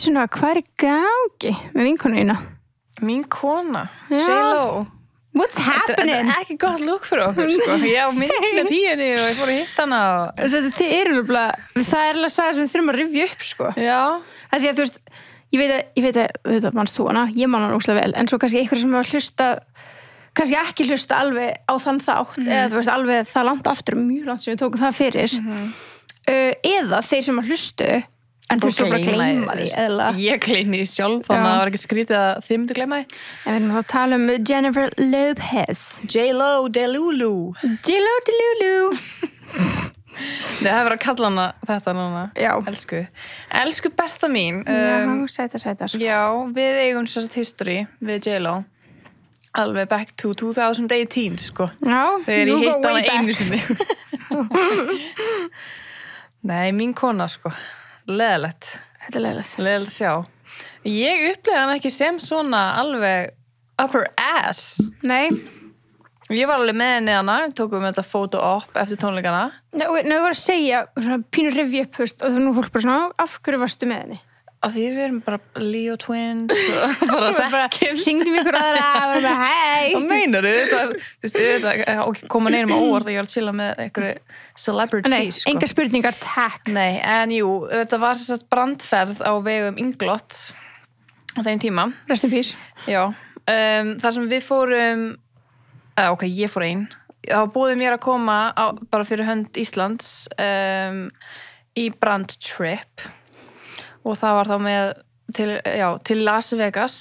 Sunna, hvað í gangi með vinkonuna? Mín kona, Já. J.Lo. What's happening? Þetta ekki gott lúk fyrir okkur, sko. Ég á mynd með píunni og ég fór að hitta hana. Þið eru nefnilega, það er alveg saga sem við þurfum að rifja upp, sko. Já. Það því að þú veist, ég veit að mannst þú hana, ég man hana óslega vel, en svo kannski einhver sem var að hlusta, kannski ekki hlusta alveg á þann þátt, eða þú veist, alveg það langt aftur, mjög langt sem við tókum það fyrir, eða þeir sem að hlustu, en þú svo bara gleyma því, eða... Ég gleymi því sjálf, þannig að það var ekki skrítið að þið myndi gleyma því. En við erum að tala um Jennifer Lopez. J.Lo Delulu. J.Lo Delulu. Nei, það hefur að kalla hana þetta núna. Já. Elsku besta mín. Já, sæta, sko. Já, við eigum sérst history við J.Lo. Alveg back to 2018, sko. Já, þegar ég hitt hana einu sinni. Nei, mín kona, sko. Leðilegt. Þetta er leiðilegt. Leðilegt sjá. Ég upplega hann ekki sem svona alveg upper ass. Nei. Ég var alveg með henni hana, tókum þetta photo op eftir tónleikana. Nei, ég var að segja, svona pínur rifja upp, og þú nú fólk bara svona, af hverju varstu með henni? Af því við erum bara Leo twins og bara þekkjumst. Hringdum ykkur aðra og bara, hei. Hvað meinar þú? Koma neinum á óvart að ég var að chilla með einhverju celebrities. Nei, enga spurningar, takk. Nei, en jú, þetta var svo sagt brandferð á vegum Inglot á þeim tíma. Rest in peace. Já, þar sem við fórum, ég fór ein. Það búið mér að koma bara fyrir hönd Íslands í brandtrip. Og það var þá með til Las Vegas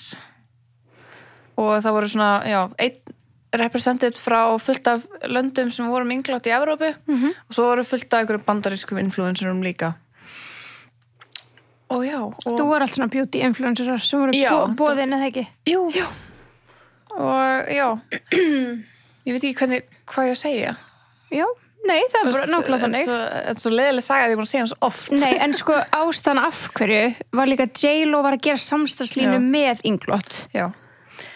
og það voru svona, einn representant frá fullt af löndum sem voru Inglot í Evrópu og svo voru fullt af einhverjum bandarískum influencerum líka. Og Þú var allt svona beauty influencerar sem voru boðin eða ekki? Jú. Og ég veit ekki hvað ég að segja. Já. Nei, það er bara nákvæmlega þannig. Þetta er svo leiðileg saga að ég búin að segja hann svo oft. Nei, en sko ástæðan af hverju var líka J.Lo var að gera samstarfslínu með Inglot. Já.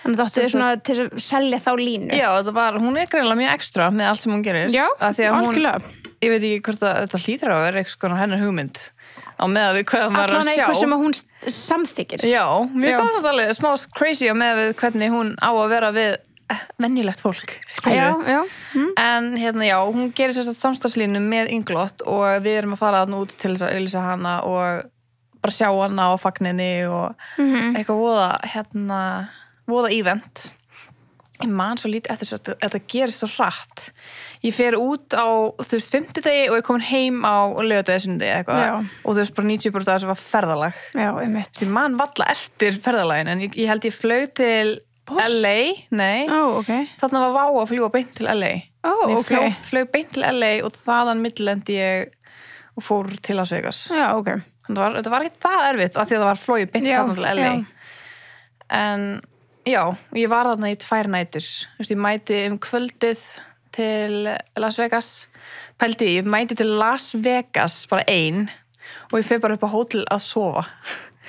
Þannig að þáttu svona til að selja þá línu. Já, hún er greinilega mjög ekstra með allt sem hún gerir. Já, algjörlega. Ég veit ekki hvort að þetta hlýtur á að vera eitthvað hennar hugmynd á með við hvað maður er að sjá. Allan eitthvað sem hún samþykir. Já, mér finnst það alveg smá crazy á með við hvernig hún á að vera við venjulegt fólk, skilur. Já. En hún gerir sérstætt samstarfslínu með Inglot og við erum að fara þarna út til þess að auglýsa hana og bara sjá hana á fagninni og eitthvað voða event. Ég man svo lítið eftir þess að þetta gerist svo hratt. Ég fer út á, fimmtudegi og er komin heim á laugardegi, sunnudegi eitthvað. Og bara 90% af þessu var ferðalag. Já, einmitt. Því man valla eftir ferðalagin, en ég held ég flaug til LA, nei. Þarna var Vá að fljúga beint til LA. Ég flaug beint til LA og þaðan millilendi ég og fór til Las Vegas. Já, Þetta var ekki það erfitt af því að það var flogið beint þarna til LA. En ég var þarna í 2 nætur. Ég mæti kvöldið til Las Vegas. Pældi, ég mæti til Las Vegas bara ein og ég fer bara upp á hótel að sofa.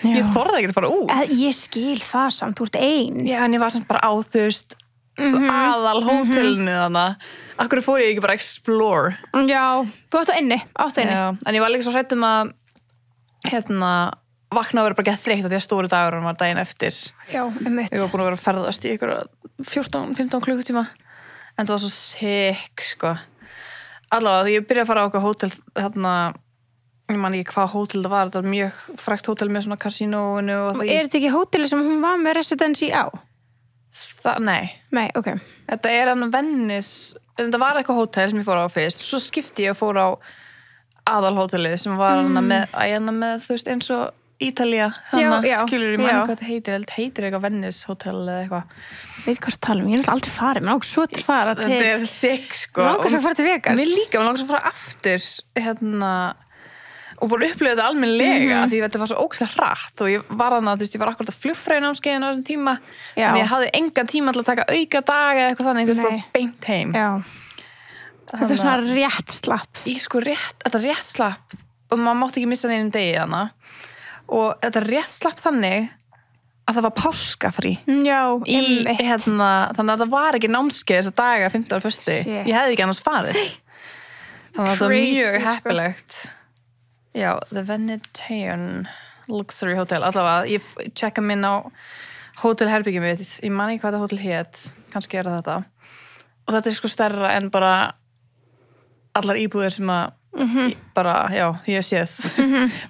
Ég þorði ekki að fara út. Ég skil það samt, þú ert ein. Já, en ég var samt bara á aðal hótelinu þannig. Akkur fór ég ekki bara explore. Já, þú áttu inni. Já, en ég var líka svo hrædd að vakna að vera bara gett þreytt að því að stóri dagur var daginn eftir. Já, einmitt. Ég var búin að vera að ferðast í ykkur 14-15 klukkutíma. En það var svo sick, sko. Allavega, ég byrjaði að fara á okkur hótel ég man ekki hvað hótel það var, þetta var mjög frækt hótel með svona kasínóinu og er þetta ekki hóteli sem hún var með residency á? Nei, ok. Þetta er þetta var eitthvað hótel sem ég fór á fyrst, svo skipti ég og fór á aðalhótelið sem var með þú veist, eins og Ítalía, skilur ég mann hvað þetta heitir eitthvað Venice hótel eða eitthvað. Veit hvað það tala um, ég er aldrei farið, mér langar svo til að fara til. Þetta er sick, sko. Mér langar svo að fara til Vegas. Mér líka, mér langar svo að fara aftur, og bara upplöðu þetta almennilega því þetta var svo ógeðslega hratt og ég var þarna, ég var akkurat að flugfræðin ámskeiðin á þessum tíma en ég hafði engan tíma til að taka auka dag eða eitthvað þannig, bara beint heim. Þetta er svona rétt slapp. Þetta rétt slapp og maður mátti ekki missa neinum degi þannig og þetta rétt slapp þannig að það var páskafrí. Já, þannig að það var ekki námskeið þessa daga 15. og 1. Ég hefði ekki annars farið. Þannig að þetta var mjög heppilegt. Já, The Venetian luxury hotel, allavega ég checka minn á hótelherbyggjum mitt, ég man ekki hvað þetta hótel hét, kannski er þetta og þetta sko stærra en bara allar íbúðir sem að bara, já, ég séð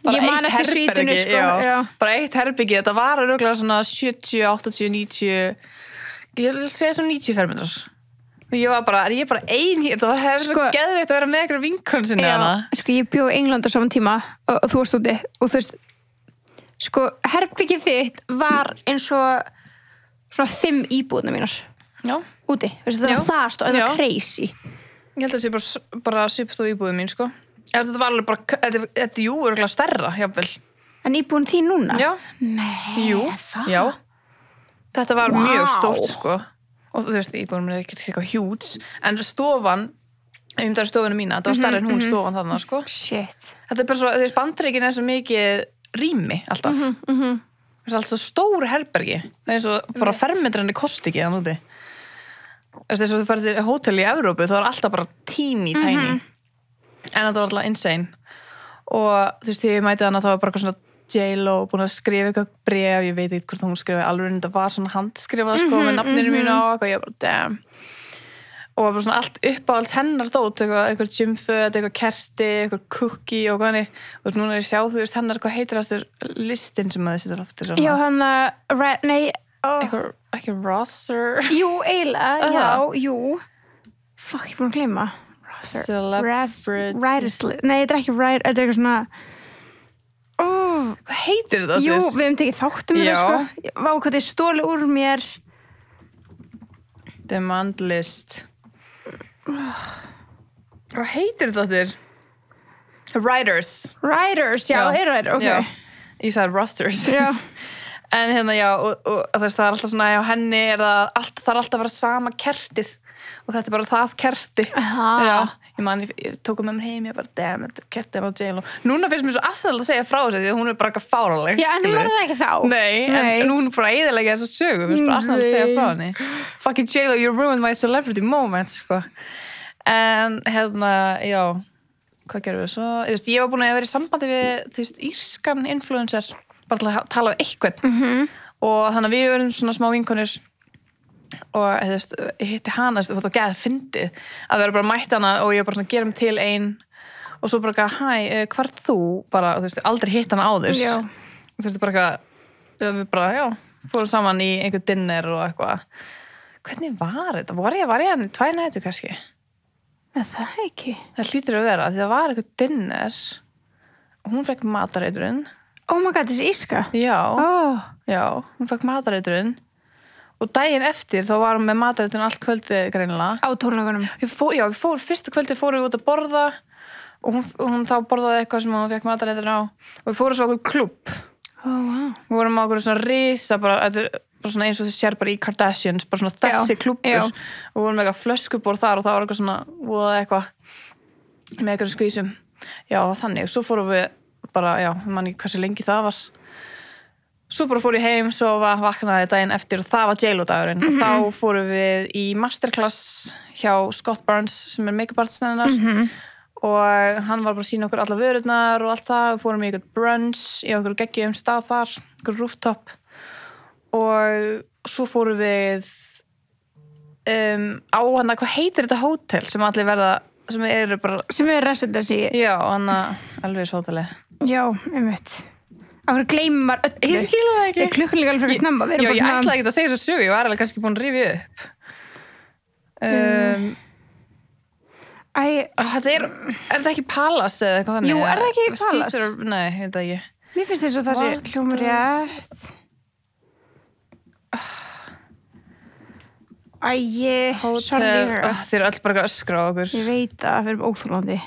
bara Ég man eitt eftir svítinu, herbergi, sko, já. bara eitt herbyggi, þetta var örugglega svona 70, 80, 90 ég vil segja svona 90 fermetrar og ég var bara, er ég bara ein hér það hefði svo geðveikt að vera með einhverja vinkonu sinni hana sko ég bjó í England á saman tíma og þú varst úti og þú veist sko herbyggið þitt var eins og svona 5 íbúðna mínar já, úti, veist, það Já. var það stóð, það Já. var crazy ég held að það sé bara svipt á íbúðum mín, sko þetta var alveg bara, þetta jú, örugglega stærra, jafnvel En íbúðin þín núna? já, Nei, jú, það? já þetta var Vá. mjög stórt, sko og þú veist, íbúðum er ekki eitthvað huge en stofan, það er stofinu mína þetta var stærri en hún stofan þarna, sko Shit þetta er bara svo, þú veist, Bandaríkin er svo mikið rými, alltaf það er alltaf svo stór herbergi það er eins og bara fermetrinni kosti ekki þannig úti þess að þú færð til hótel í Evrópu þá er alltaf bara teeny tiny en þetta var alltaf insane og þú veist, þegar ég mæti hana þá var bara eitthvað svona J.Lo búin að skrifa eitthvað bréf, ég veit ekki hvort hún skrifaði alveg en þetta var svona handskrifað sko með nafninu mínu á eitthvað, ég bara damn og bara svona allt upp á allt hennar dót eitthvað gymföt, eitthvað kerti eitthvað cookie og hvað henni og núna er ég sjá, þú veist, hennar, hvað heitir aftur listin sem að þið setur aftur Já, hann nei eitthvað, ekki Rosser Jú, eiginlega, já, jú Fuck, ég er búin að gleyma Celebrity Nei, þetta er ekki Writer, þetta er eitthvað svona Hvað heitir þetta Jú, aftur? við hefum tekið þáttum Já. þetta, sko Vá, hvað þið stólu úr mér Demand list Hvað heitir þetta aftur? Writers Writers, já, Já. er Writer, ok Já. Ég sagði rosters Já. En hérna já og það er alltaf svona á henni er það er alltaf að vera sama kertið og þetta er bara það kerti Aha. Já, ég tók með mér heim ég bara, damn, þetta er kertið á J.Lo Núna finnst mér svo aðstæðlega að segja frá þessu því að hún er bara eitthvað fáraleg Já, en var það ekki þá? Nei, en hún er bara eðalega þess að sögu mér finnst bara aðstæðlega að segja frá henni Fucking J.Lo, you ruined my celebrity moment sko. En hérna, já hvað gerum við svo? Ég var búin að vera í sambandi við írskan influencer bara til að tala um eitthvað og þannig að við erum svona smá vinkonir og ég hitti hana það var geð fyndið að vera bara mætt hana og ég bara svona gera mig til ein og svo bara hæ, hvar ert þú? Bara, aldrei hitt hana áður Já. og bara við bara, já, fórum saman í einhver dinner og eitthvað hvernig var þetta? Var ég hann í 2 nætur kannski? Er það ekki? Það hlýtur að vera, því það var eitthvað dinner og hún fekk matareiturinn Oh my god, þessi íska já, Já, hún fekk matareiturinn og daginn eftir þá var hún með matareiturinn allt kvöldið greinilega á tónleikunum fyrstu kvöldið fórum við út að borða og hún þá borðaði eitthvað sem hún fekk matareiturinn á og við fórum svo okkur klubb wow. við vorum á okkur svona risa bara svona eins og þið sér bara í Kardashians bara svona þessi klubbur og við vorum með eitthvað flöskuborð þar og það var eitthvað svona eitthvað með eitthvað skvísum já, þannig, svo fórum við bara, já, man ekki hversu lengi það var svo bara fór ég heim svo vaknaði daginn eftir og það var J.Lo dagurinn og þá fórum við í masterclass hjá Scott Barnes sem er make-up artist hennar og hann var bara að sýna okkur alla vörurnar og allt það, við fórum í eitthvað brunch í okkur geggjum stað þar, okkur rooftop og svo fórum við á hann hvað heitir þetta hótel sem allir verða sem er residency já, hann Elvis hóteli Já, einmitt Akkur gleymir maður öllu ég skil það ekki Klukkan líka alveg fyrir snemma já, ég ætlaði ekki að segja svo sögu ég var alveg kannski búin að rifja upp þetta er þetta ekki Palace eða eitthvað þannig Jú, er það ekki Palace? Caesar, nei, ég veit það ekki Mér finnst þess að það sé hljómar rétt sorry þeir eru öll bara að öskra á okkur Ég veit að við erum óþólandi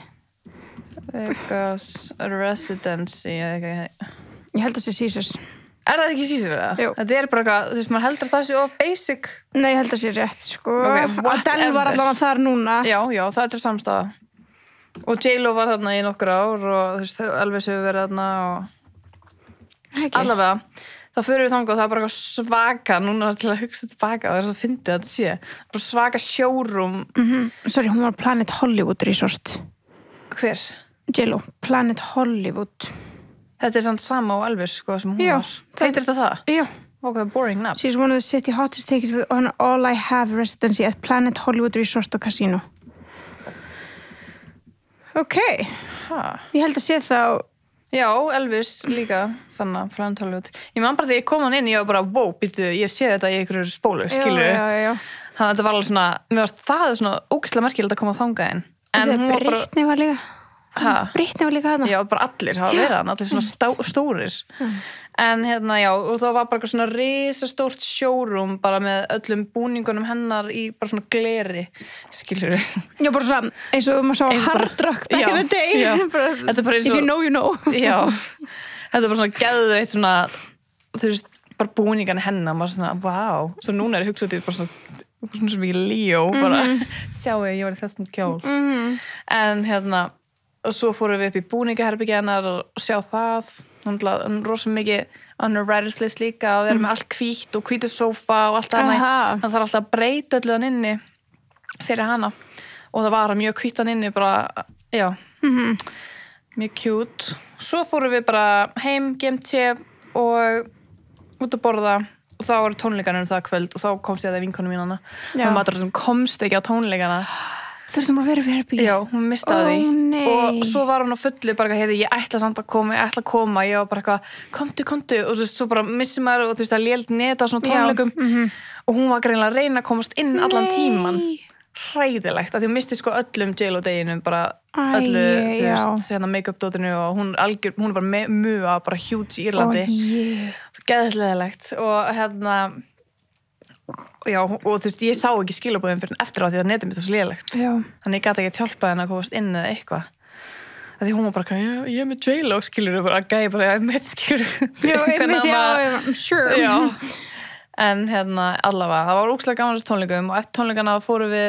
Vegas Residency Ég held að það sé Caesars er það ekki Caesar eða? Jú. Þetta er bara eitthvað, þú veist, maður heldur að það sé of basic Nei, ég held að það sé rétt, sko whatever. Adele var allan þar núna já, það er samstæða og J.Lo var þarna í nokkur ár og þú veist, Elvis hefur verið þarna og allavega þá fyrir við þangað og það er bara svaka núna til að hugsa tilbaka og það er svo fyndið að þetta sé bara svaka showroom Sorry, hún var Planet Hollywood Resort hver? J.Lo, Planet Hollywood Þetta samt sama á Elvis, sko, sem hún Já, var. Heitir þetta það? Já. Okay, boring nafn. She's one of the city hottest tickets with an All I Have residency at Planet Hollywood Resort og Casino. Ok. Ég held að sé þá... Já, Elvis líka, þannig að Planet Hollywood. Ég man bara þegar ég kom hann inn, ég var bara, wow, býttu, ég sé þetta í einhverju spólu, skilur við. Já. Þannig að þetta var alveg svona, mér varst það svona ógeðslega merkilegt að koma að þanga inn. En hún var bara... Britney var líka... Britney var líka þarna. Já, bara allir hafa verið þarna, allir svona stórir. En hérna, já, og það var bara svona risastórt showroom bara með öllum búningunum hennar í bara svona gleri, skilur við. Já, bara svona, eins og maður sá Hard Rock back in the day. Já, þetta er bara eins og... If you know, you know. Já, þetta er bara svona geðveitt svona, þú veist, bara búningan hennar, maður svona, vá. Svo núna er hugsað til bara svona mikið Leo, bara, sjáu ég var í þessum kjól. En hérna, og svo fórum við upp í búningaherbyggja hennar og sjá það. Hún rosa mikið on her writer's list líka og vera með allt hvítt og hvítu sófa og allt annað. Þannig þarf alltaf að breyta öllu hann inni fyrir hana. Og það var mjög hvítt hann inni, bara, já, mjög cute. Svo fórum við bara heim, GMT og út að borða. Og þá var tónleikarnir það kvöld og þá komst ég að það vinkonu mín hana. Og maður komst ekki á tónleikana. Þurftum að vera við herbyggi. Já, hún mistaði því. Nei. Og svo var hún á fullu bara, heyrðu, ég ætla samt að koma, ég ætla að koma. Ég var bara eitthvað, komdu. Og þú veist, svo bara missi maður og þú veist, það lélt neta á svona tónleikum. Og hún var greinilega að reyna að komast inn allan tíman. Hræðilegt, af því hún misti sko öllum J.Lo-deginum, bara öllu, þú veist, hérna make-up-dótinu og hún er bara mua, bara huge í Írlandi. Það geðsleðilegt. Og hérna... Já, og þú veist, ég sá ekki skilabúðin fyrir eftir á því að netum þetta svo lélegt. Þannig ég gæti ekki að hjálpa henni að komast inn eða eitthvað. Því hún var bara, ég er með J.Lo, skilur, og bara gæði bara, ég er með, skilur. I'm sure. Já, en hérna, allavega, það var ógeðslega gaman þessu tónleikum og eftir tónleikana fórum við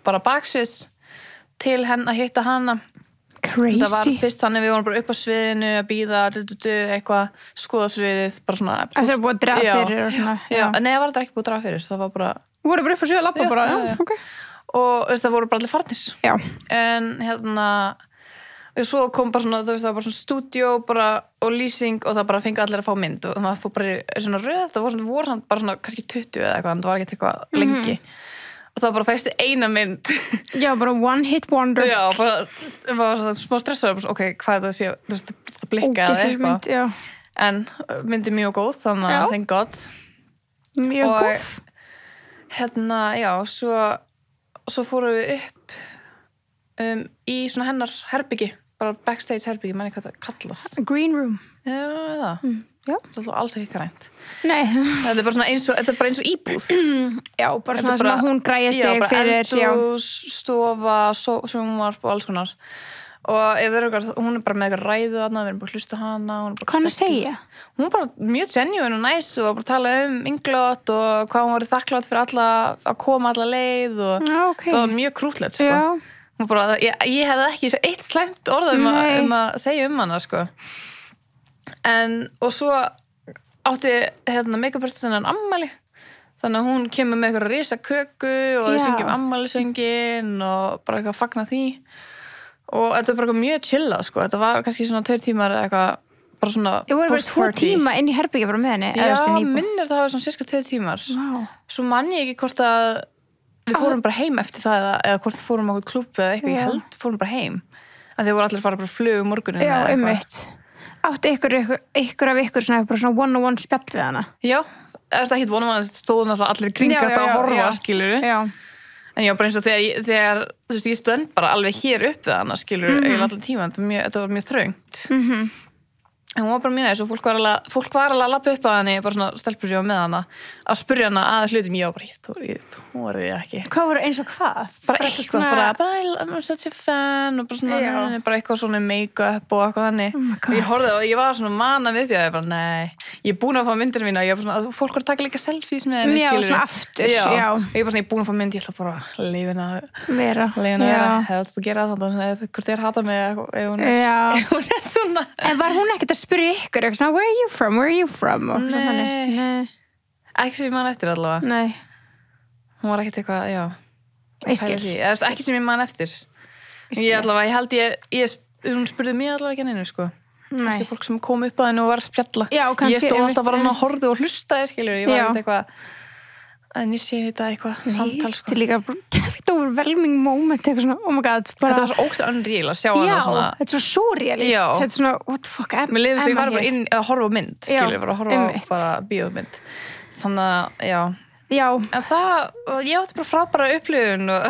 bara baksviðs til henni að hitta hana. Crazy. Það var fyrst þannig við vorum bara upp á sviðinu að bíða, eitthvað, skoða sviðið, bara svona... Það er búið að draga fyrir og svona. Já. Nei, það var þetta ekki búið að draga fyrir, það var bara... Þú voru bara upp á sviðið að labba bara, já, ok. Og það voru bara allir farnir. Já. En hérna, svo kom bara svona, þú veist, það var bara svona stúdíó bara og lýsing og það bara fengi allir að fá mynd og það fór bara í svona röð, það voru svona bara svona kannski 20 eða eitthvað, en það var ekki eitthvað lengi. Og það bara fæstu eina mynd. Já, bara one hit wonder. Já, bara svona smá stressaður, ok, hvað er það að sé, þú veist, það blikkaði eitthvað. Mynd, já. En myndi mjög góð, þannig að thank God. Mjög góð. Hérna, já, svo fórum við upp í svona hennar herbyggi, bara backstage herbyggi, manni hvað það kallast. Green room. Já, það. Já. Það er alls ekki grænt. Nei. Þetta er bara svona eins og íbúð. Já, bara svona sem að hún græja sig fyrir. Já, bara eldhús, stofa, sjónvarp og alls konar. Og ef hún er bara með eitthvað ræðu þarna, við erum bara að hlusta hana. Hvað hann að segja? Hún er bara mjög genuine og næs og bara tala Inglot og hvað hún var þakklátt fyrir alla að koma alla leið og það var mjög krútlegt, sko. Já. Hún bara, ég hefði ekki eitt slæmt orð að segja hana, sko. Og svo átti make-up-artistin ammæli, þannig að hún kemur með eitthvað risa köku og þau syngjum ammælisöngin og bara eitthvað fagna því og þetta var bara mjög chillað, sko. Þetta var kannski svona 2 tímar eða eitthvað, bara svona post-party. Ég voru bara 2 tíma inn í herbyggja bara með henni. Já, minnir það hafa svona cirka 2 tímar. Wow. Svo man ég ekki hvort að við fórum bara heim eftir það eða hvort við fórum á eitthvað klúbb eða eitthvað, ég held fórum bara heim að þeir voru allir fara bara flug morgunin. Já, einmitt. Átti ykkur af ykkur svona one-on-one spjall við hana? Já, það er ekki one-on-one, stóðum alltaf allir kringa þetta að horfa, skilur. Já. En já, bara eins og þegar þú veist, ég stönd bara alveg hér upp við hana, skilur, eiginlega allan tíma, þetta var mjög þröngt. En hún var bara mín aðeins og fólk var alveg að lappa upp að henni, bara svona stelpur sem var með hana, að spurja hana að hlutum, ég var bara, ég þorði ekki. Hvað voru eins og hvað? Bara eitthvað, I'm such a fan og bara svona, bara eitthvað svona make-up og eitthvað þannig. Og ég horfði og ég var svona mana við upp, ég bara, nei, ég er búin að fá myndir mína, ég var svona, fólk var að taka líka selfies með henni, skilur. Já, svona aftur, já. Ég var svona, ég er búin að fá mynd, ég ætla bara að leifina vera, hefði að gera það, hvort þér hata mig, ef hún er svona. En var hún ekkert að spyrja ykkur, eitthvað svona, where are you from? Nei. Ekki sem ég man eftir allavega. Nei. Hún var ekkert eitthvað, já. Ég skil. Ekki sem ég man eftir. Ég allavega, ég held hún spurði mig allavega ekki neinu, sko. kannski fólk sem kom upp að henni og var að spjalla. Já, kannski. Ég stóð alltaf bara að horfa og hlustaði, skilur, ég var ekkert eitthvað en ég sé þetta eitthvað samtal, sko. Þetta er líka þetta overwhelming moment, eitthvað svona, oh my god, bara... Þetta var svo ógst unreal að sjá hana svona... Já, þetta er svo surrealist, þetta er svona, what the fuck, Mér liður svo ég var bara inn að horfa á mynd, skilur, bara að horfa á bara bíómynd. Þannig að, já. En það, ég átti bara frábæra upplifun og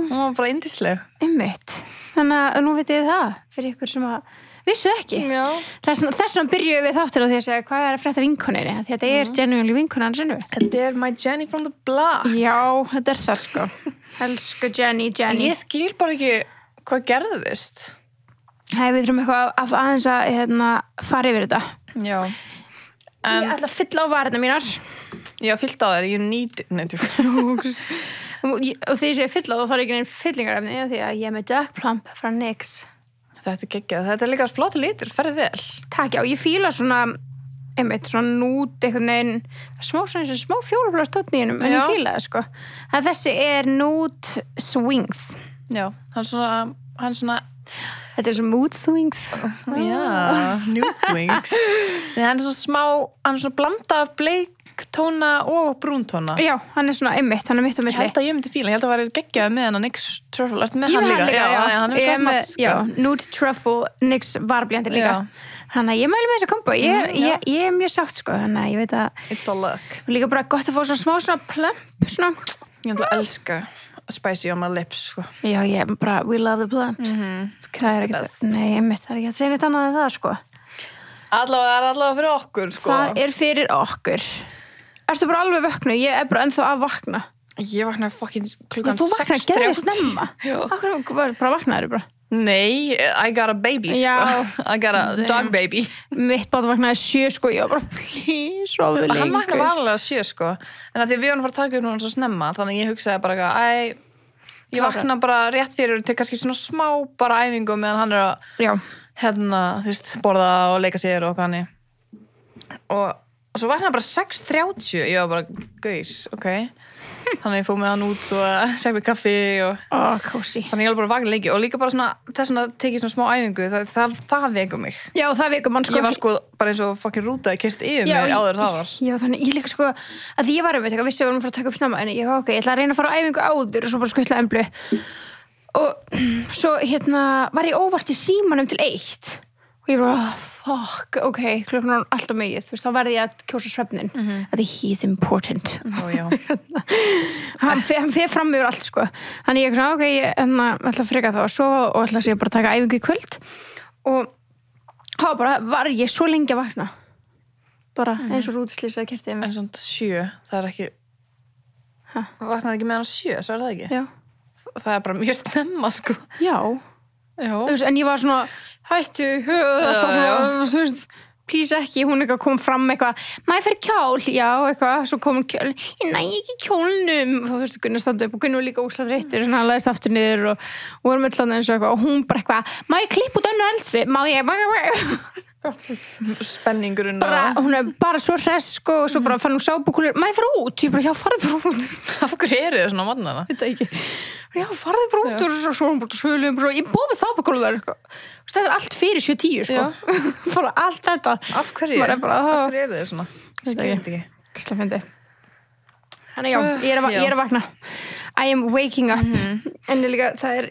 hún var bara yndisleg. Einmitt. Þannig að nú vitið það, fyrir ykkur sem að vissu ekki. Já. Þess vegna byrjuðum við þáttur á því að segja hvað er að frétta vinkoninni, því þetta er genuinely vinkonan sinni. Þetta er my Jenny from the block. Já, þetta er það, sko. Elsku Jenny. Ég skil bara ekki hvað gerðist. Við þurfum eitthvað að aðeins að fara yfir þetta. Já. Ég ætla að fylla á varna mínar. Já, fyllt á þér, ég nýti og því sem ég fylla þá þarf ekki neinn fyllingarefni því að ég er með Duck Plump frá NYX. Þetta er geggjað, þetta er líka flott litur, ferði vel. Takk, já, ég fíla svona einmitt svona nút einhvern veginn smá fjólublátt tónn í hennum, en ég fíla það, sko. Þessi er Nude Swings. Já, hann svona þetta er svona Mood Swings. Já, Nude Swings. Hann er svona blanda af bleiktóna og brúntóna. Já, hann er svona einmitt, hann er mitt og milli. Ég held að ég myndi fíla, ég held að væri geggjað með hann að NYX Truffle. Ertu með hann líka? Já, hann er gott mat, sko. Já, Nude Truffle, NYX varblíjandi líka. Þannig að ég mæli með þessa kombo. Ég er mjög sátt, sko, þannig að ég veit að it's a look. Og líka bara gott að fá svona plump, svona. Ég ætla að elska spicy on my lips, sko. Já, ég bara, we love the plump. Það er ekkert, nei, það er ekki að segja neitt annað en það, sko. Allavega fyrir okkur, sko. Það er fyrir okkur. Ertu bara alveg vöknu? Ég er bara ennþá að vakna. Ég vaknaði fucking klukkan 6:30. Þú vaknaði geðveikt snemma. Akkur bara vaknaði bara. Nei, I got a baby, sko. I got a dog baby. Mitt bát vaknaði 7, sko. Ég var bara, please, sofðu lengur. Hann vaknaði varlega 7, sko. En að því við vorum að fara að taka upp núna svo snemma, þannig ég hugsaði bara ég vakna bara rétt fyrir til kannski svona smá bara æfingu meðan hann er að þú veist, borða og leika sér og hvað hann og svo vaknaði bara 6:30. Ég var bara, gauðs, ok. Þannig ég fóð með hann út og fekk mér kaffi og kósi. Þannig ég alveg bara vakna lengi og líka bara svona þess að tekið svona smá æfingu það vekur mig. Já, það vekur mann, sko. Ég var sko bara eins og fucking rútaði kyrst yfir mig áður það var. Já, þannig ég líka sko að því ég var vissi að við vorum að fara að taka upp snemma en ég ok, ég ætla að reyna að fara á æfingu áður og svo bara skuttla emblu og svo var ég óvart í símanum til 1 og ég bara, fuck, ok, klukkan er alltaf mikið, þú veist, þá verði ég að kjósa svefnin. Þetta he's important. Já. Hann fer fram yfir allt, sko. Þannig ég svona, ok, ég ætla að freka það og sofa og ætla að sé bara að taka æfingu í kvöld og þá bara var ég svo lengi að vakna. Bara eins og rútislýsaði kertið mig. En svona 7, það er ekki vaknaði ekki með hann 7, svo er það ekki? Já. Það er bara mjög snemma, sko. Já. En ég var svona hættu, þú veist, please ekki, hún eitthvað kom fram eitthvað, maður fer kjól, já, eitthvað, svo kom hún kjól, ég næ ekki kjólnum, og þú veist, Gunnar standa upp og Gunnar var líka óslega þreyttur, svona hann laðist aftur niður og vorum öll eins og eitthvað, og hún bara eitthvað, má ég klippa út önnu elfi, má ég, spenningurinn hún er bara svo hress, sko, og svo bara fann hún sápukúlur, má ég fara út, ég bara, já, farðu bara út. Af hverju eru þið svona á morgnana? Þetta ekki. Já, farðu bara út og svo hún bara svölum og ég búið með sápukúlur það er allt fyrir 7-10, sko. Bara allt þetta. Af hverju? Af hverju eru þið svona? Skildi ekki. Kristlega fyndi. Þannig já, ég er að vakna. I am waking up. En líka, það er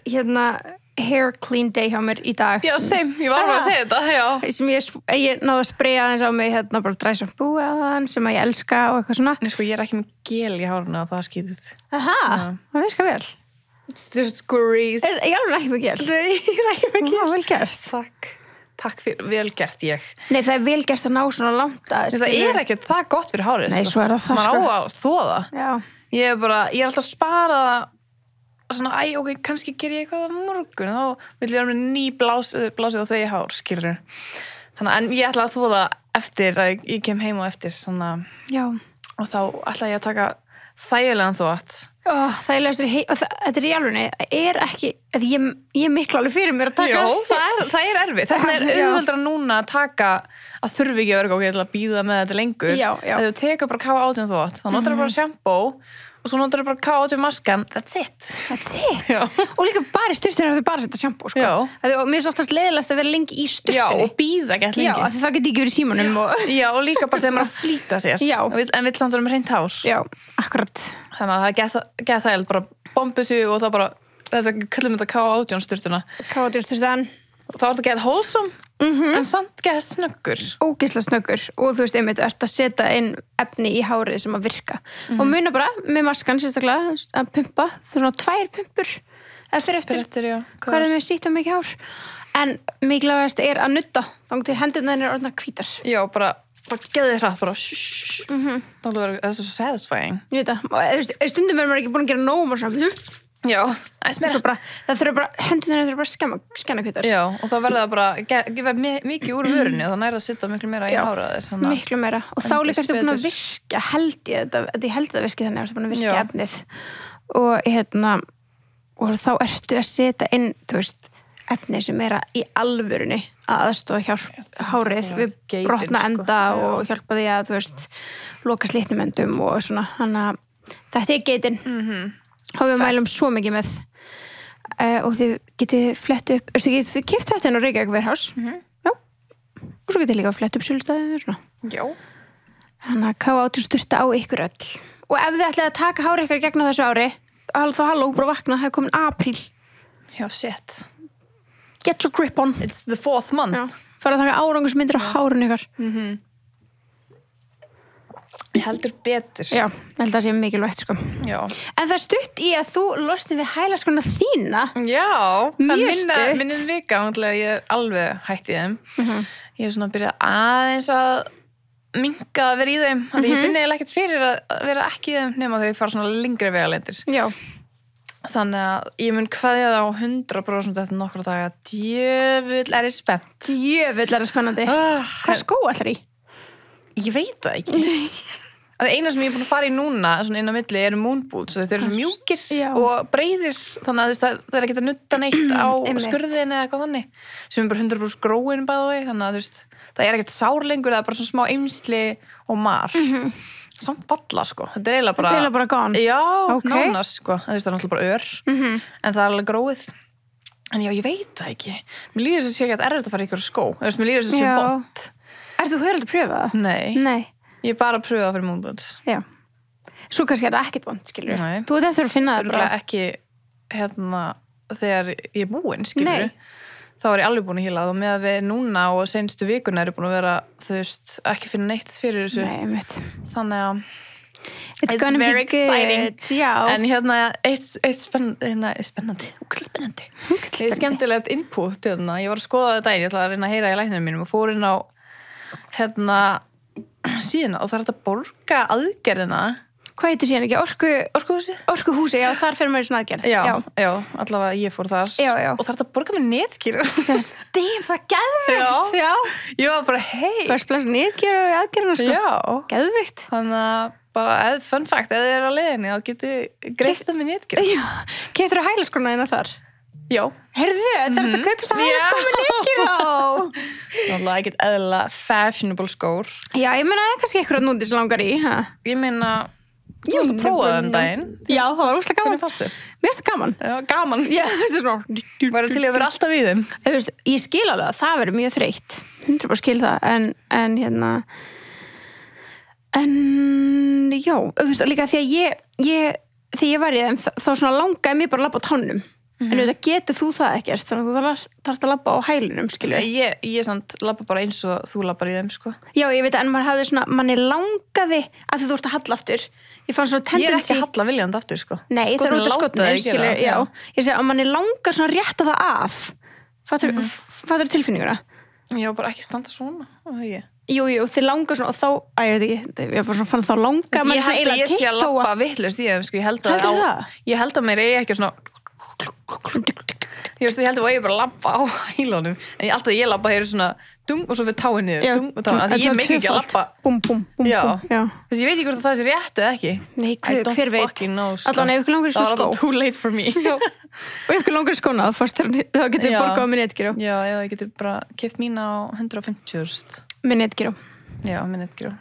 hair clean day hjá mér í dag. Já, same, ég var bara að segja þetta, já. Sem ég náðu að spraya aðeins á mig bara dry shampoo aðan sem að ég elska og eitthvað svona. Nei, sko, ég er ekki með gel í hárinu og það skýtut. Aha, það virkar vel. It's just grease. Ég alveg ekki með gel. Nei, ég er ekki með gel. Vel gert. Takk fyrir, vel gert ég. Nei, það er vel gert að ná svona langt að það er ekkert það gott fyrir hárið. Nei, svo er það sko. Maður á að þóða. Já. Ég er alltaf að spara svona, ok, kannski ger ég eitthvað á morgun, þá vil ég vera með ný blásið og þau hár, skilur. Þannig, en ég ætla að þóða eftir að ég kem heim og eftir, svona. Já. Og þá ætla ég að taka þægilegan þvott. Þetta er í alvegni, það er ekki, ég er miklu alveg fyrir mér að taka. Jó, það er erfið. Þess vegna er auðveldara núna að taka, að þurfi ekki að vera ok, ég ætla að bíða með þetta lengur. Já. Þegar þú tekur bara K18 þvott, þá notar það bara shampoo og svo notar bara K18 maskan, that's it. Já. Og líka bara í sturtunni þau bara setja sjampó, sko. Já. Og mér er oftast leiðilegast að vera lengi í sturtunni. Já, og bíða gett lengi. Já, af því það geti ekki verið í símanum og... Já, og líka bara þegar maður að flýta sér. Já. En vill samt vera með hreint hár. Já, akkurat. Þannig að það gett það bara bombið sig og það bara, þetta kallum þetta K18 sturtuna. K18 sturtan. Þá er þetta gett wholesome, en samt gett snöggur. Ógeðslega snöggur og þú veist einmitt, þú ert að setja inn efni í hárið sem að virka. Og muna bara, með maskan sérstaklega, að pumpa, það er svona 2 pumpur, eða fyrir eftir. Já. Hvað er það með sítt og mikið hár? En mikilvægast er að nutta, þannig til hendurnar er orðnar hvítar. Já, bara geði hratt, bara það er svo satisfying. Ég veit það, og þú veist, stundum er maður ekki búin að gera nóg og svona, Já, aðeins meira. það þurfa bara, hendurnar þurfa bara að skenna hvítar. Já, og þá verður það bara, gefa mikið úr vörunni og þá nærða að sitta miklu meira í háraðir. Miklu meira, og þá líka ertu búin að virka, held ég það virki þannig, ertu búin að virka efnið. Og þá ertu að setja inn, þú veist, efni sem er í alvörunni að aðstofa hárið við brotna enda og hjálpa því að, þú veist, loka slitnum endum og svona, þannig að þetta er geitin. Og við mælum svo mikið með og þið getið flett upp, þið keypt þetta inn á Reykjavík Warehouse. Já, og svo getið líka flett upp sölustæði og svona. Já. Þannig að K18 sturta á ykkur öll. Og ef þið ætlaði að taka hárið ykkar gegn á þessu ári, þá halló, bara vakna, það er komin apríl. Já, shit. Get your grip on. It's the 4th month. Já, fara að taka árangursmyndir á hárun ykkar. Heldur betur. Já, ég held að það sé mikilvægt, sko. Já. En það er stutt í að þú losni við hælaskona þína. Já, mjög stutt. Minnum vika, ég er alveg hætt í þeim. Ég er svona að byrja aðeins að minnka að vera í þeim. Ég finn eiginlega ekkert fyrir að vera ekki í þeim nema þegar ég fara svona lengri vegalendir. Já. Þannig að ég mun kveðja það á 100% eftir nokkra daga. Djöfull er ég spennt. Djöfull er það spennandi. Hvað skó ætlar í? Ég veit það ekki. Það eina sem ég er búin að fara í núna svona inn á milli eru moonboots. Þeir eru svo mjúkir og breiðir þannig að það er ekki að nutta neitt á skurðin eða eitthvað þannig sem er bara 100% gróin bæði þannig að það er ekkert sár lengur, það er bara svona smá eymsli og mar. Samt valla, sko. Þetta er eiginlega bara gone. Já, nánast, sko. Það er náttúrulega bara ör en það er alveg gróið. En já, ég veit það ekki. Mér líður þess að sé ekki að erfitt að fara í ykkur skó. Mér líður þess að sé vont. Ertu þú aldrei pröfað það? Nei. Ég er bara að pröfa fyrir moonboots. Já. Svo kannski er það ekkert vont, skilur. Nei. Þú ert eftir að finna það bara. Ekki, þegar ég er búin, skilur. Þá var ég alveg búin að hýla og með að við núna og seinustu vikuna er búin að vera, þú veist, ekki finna neitt fyrir þessu. Nei, mitt. Þannig að it's very exciting. Já. En eitt spennandi. Það er skemmtilegt input. Ég var að skoða þetta ég ætla að reyna að heyra í læknum mínum og fór inn á síðuna og það er hægt að borga aðgerðina. Hvað heitir síðan ekki? Orkuhúsi, já, þar fyrir maður í svona aðgerð. Já, allavega ég fór þar. Já. Og það er hægt að borga með netgíru. Það er geðvikt. Já. Ég var bara, hey. First place netgíru og aðgerðina, sko. Já. Geðvikt. Þannig að bara, fun fact, ef þið er á leiðinni, þá getið greitt það með netgíru. Já. Keyptirðu hælaskona þína þar? Já. Heyrðu, það er að kaupa þess að hælaskona með netgíru á. Náttúrulega ekkert eðlilega fashionable skór. Já, ég meina það er kannski eitthvað núti sem langar í. Ég meina ég var að prófa það daginn. Já, það var óslega gaman. Hvernig fannst þér? Mér finnst það gaman. Já, gaman. Já, þú veist svona. Væri til að vera alltaf í þeim. Þú veist, ég skil alveg að það verður mjög þreytt. 100% skil það. En já, þú veist, líka því að þegar ég var í þeim, þá svona langaði mér bara að labba á tánum. En auðvitað getur þú það ekkert, þannig að þú þarfst að labba á hælunum, skilju. Ég samt labba bara eins og þú labbar í þeim, sko. Já, ég veit, en maður hafði svona, manni langaði að þú ert að halla aftur. Ég fann svona tendency. Ég er ekki að halla viljandi aftur, sko. Nei, það er út af skotnir, skilju, já. Ég segi að manni langar svona að rétta það af. Fattur tilfinninguna? Já, bara ekki standa svona, það ekki. Jú, þið langar svona og þá, ég veit ekki, ég bara fann þá langar. Ég sé að labba vitlaust í þeim, sko. Ég held að mér ekki svona ég held að ég bara labba á hælunum en alltaf ég labba hér svona dung og svo fyrir táin niður dung og táin, því ég meik ekki að labba búm, þess ég veit ekki hvort það sé rétt eða ekki. Nei, hver veit allan ef ykkur langar í svo skó það var too late for me og ef ykkur langar í skóna þá getur ég borgað með netgíró já, ég getur bara keypt mína á 150.000 með netgíró já, með netgíró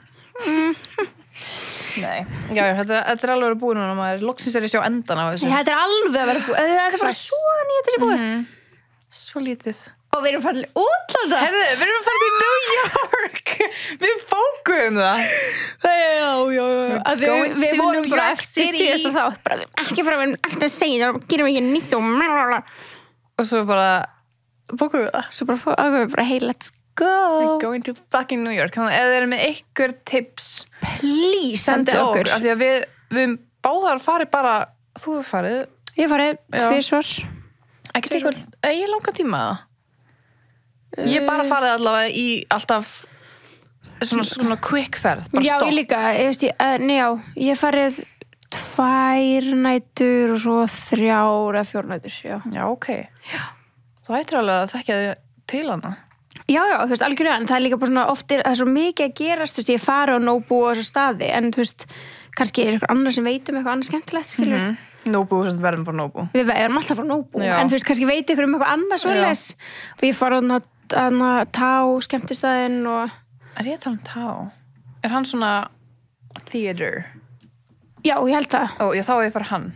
Nei, já, þetta alveg að búið núna, maður loksins ég sjá endan á þessu. Þetta alveg að vera búið, þetta bara svo nýtt þessi búið. Svo lítið. Og við erum farið til útlanda. Herðu, við erum farið til New York. Við bókuðum það. Já. Við vorum bara York eftir City. síðasta þátt, bara ekki fara að vera alltaf að segja, það gerum við ekki nýtt og Og svo bara bókuðum við það. svo bara hey, let's go. We're going to fucking New York. Þannig að ef þið eru með ykkur tips, Please, sendi okkur. Af því að við báðar farið bara, þú hefur farið. Ég farið Já. 2 svars. Ekkert eitthvað, ég langan tíma það. Ég bara farið allavega í alltaf svona quick ferð, bara Já, stopp. ég líka, ég farið 2 nætur og svo 3 eða 4 nætur, já. Já, ok. Þú ættir alveg að þekkja þig til hana. Já, þú veist, algjörlega, en það er líka bara svona oft það er svo mikið að gerast, þú veist, ég fari á Nobu og þessa staði, en þú veist, kannski er eitthvað annar sem veit eitthvað annað skemmtilegt, skilur. Nobu, sem verðum frá Nobu. Við erum alltaf frá Nobu, Já. en þú veist, kannski veit eitthvað eitthvað annað svoleiðis. Og ég fari á Tá, skemmtistæðin og... Er ég að tala um Tá? Er hann svona theater? Já, ég held það. Ó, já, þá er ég fara hann.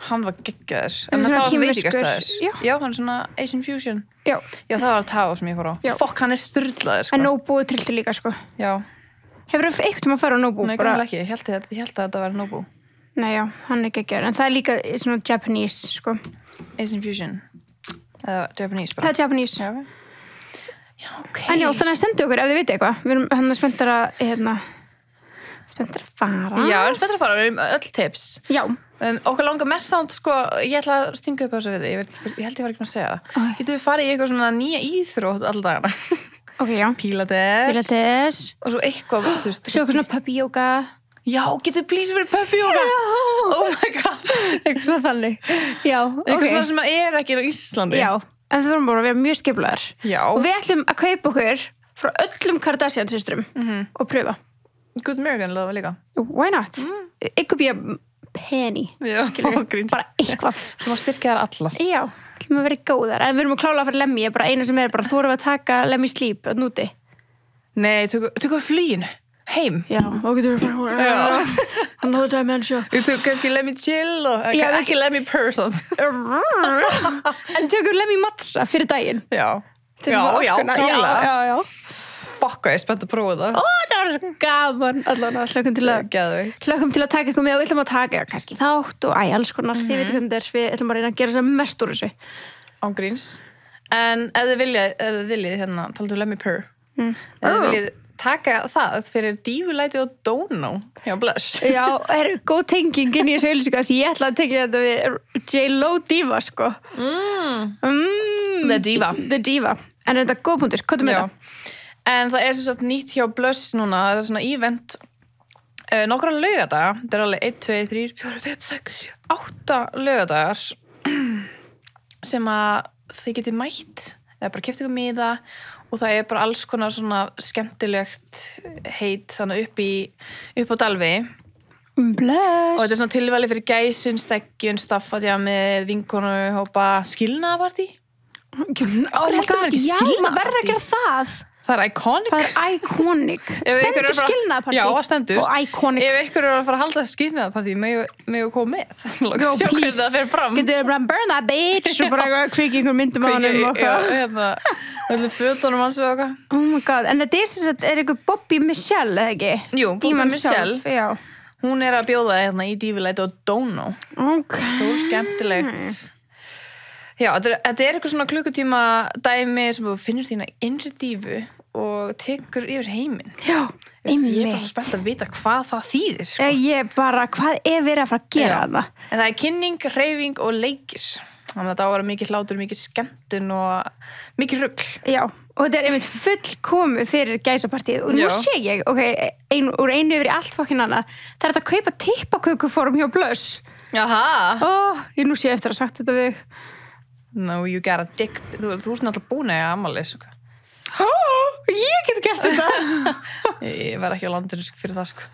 Hann var geggjaður. Hann er En svona það var kínverskur. veitingastæður. Já, hann er svona Asian Fusion. Já, Já, það var Tá sem ég fór á. Já. Fokk, hann er styrlaður, sko. en Nobu trilltu líka, sko. Já, Hefurðu eitthvað að fara á Nobu? nei, bara... ekki. Ég held að þetta var Nobu. Nei, já, hann er geggjör. En það er líka svona Japanese, sko. Asian Fusion. Eða Japanese Það bara. er Japanese. Já, ok. En já, þannig að sendu okkur ef þið vitið eitthvað. Við erum hann spenntar að, spenntar að fara. Já, við erum spenntar að fara, við erum öll tips. Já. Okkur langar mest samt, sko, ég ætla að stinga upp á þessu við þig, ég held ég var ekki að segja það. Ok. Getum við farið í eitthvað svona nýja íþrótt alla dagana? Ok, já. Pilates. Og svo eitthvað, þú veist. Svo eitthvað svona puppy yoga. Já, getur please verið puppy yoga? Oh my god. Eitthvað svona þannig. Já, Eitthvað svona sem er ekki á Íslandi. Já, en það vorum bara að vera mjög skipulaðar. Já. Og við ætlum að kaupa okkur frá öllum Kardashian-systrum og pröfa. Good American lögða líka. Why not? It could be a penny. Já, gríns. Bara eitthvað. Þú má styrkja þær allar. Já, ætlum að vera góðar. En við erum að klála að fara Lemmy. Ég er bara eina sem er bara, þú erum að taka Lemmy Sleep að núti. Nei, tökum flýin. Heim. Já, og getur við bara another dimension. Við tökum kannski Lemmy Chill og Já, ekki Lemmy Person. En tökum Lemmy Matza fyrir daginn. Já. Til að fá orkuna. klálega. Já. Fokka, ég er spennt að prófa það. Ó, það var svo gaman. Allan, hlökkum til að Geðveikt. taka eitthvað með og við ætlum að taka kannski þátt og alls konar. Þið veitir hvernig þetta er, við ætlum bara að reyna að gera þess mest úr þessu. Án gríns. En ef þið viljið hérna, talaðu Lemmy Purr. Ef þið viljið taka það fyrir dífulæti og Dono hjá Blush. Já, það er góð tenging inn í þessu auðlýsingu því ég ætla að tengja þetta við J.Lo Diva, sko. The Diva. The Diva. En þetta er góð punktur, hvað með Já. það? En það er svo satt nýtt hjá Blush núna, það er svona event nokkra laugadaga, þetta er alveg 1, 2, 3, 4, 5, 6, 7, 8 laugadagar sem að þið getið mætt eða bara keypt ykkur miða og það er bara alls konar svona skemmtilegt heit þannig upp á Dalvi Bless. og þetta er svona tilvæli fyrir gæsun, steggjun, staffadjamið, vinkonu, hópa, skilnaðapartí. Oh my god, já, maður verður að gera það. Það er iconic. Það er iconic. Ef ykkur er Stendur bara- skilnaðarpartí. Já, það stendur. Og iconic. Ef ykkur er að fara að halda þessu skilnaðapartí, megu koma með. Go, Sjá hvernig please. það fer fram. Getur bara burn that bitch og bara kviki einhver myndum á honum og Já, eitthvað. hérna, öllu fötunum hans og eitthvað. Oh my god, en þetta er sem sagt, er eitthvað Bobby Michelle, eða ekki? Jú, Bobby Díman Michelle. sjálf, já. Hún er að bjóða hérna í dífulæti og Dono. Ok. Stór skemmtilegt. Já, þetta er eitthvað svona klukkutíma dæmi sem þú finnur þína innri dífu og tekur yfir heiminn. Já, Ég er bara svo einmitt. spennt að vita hvað það þýðir, sko. Ég bara, hvað er verið að fara að gera Já. þarna? En það er kynning, hreyfing og leikir. Þannig að það á að vera mikið hlátur, mikið skemmtun og mikið rugl. Já, og þetta er einmitt fullkomið fyrir gæsapartíð og nú Já. sé ég, ok, úr einu yfir í allt fokkin annað, það er þetta að kaupa tippakökuform hjá Blush. Jaha. Ég nú sé eftir að sagt þetta við. No, you got a dick. Þú ert náttúrulega búin að eiga afmæli, sko. Ég get gert þetta. Ég var ekki á landinu fyrir það, sko.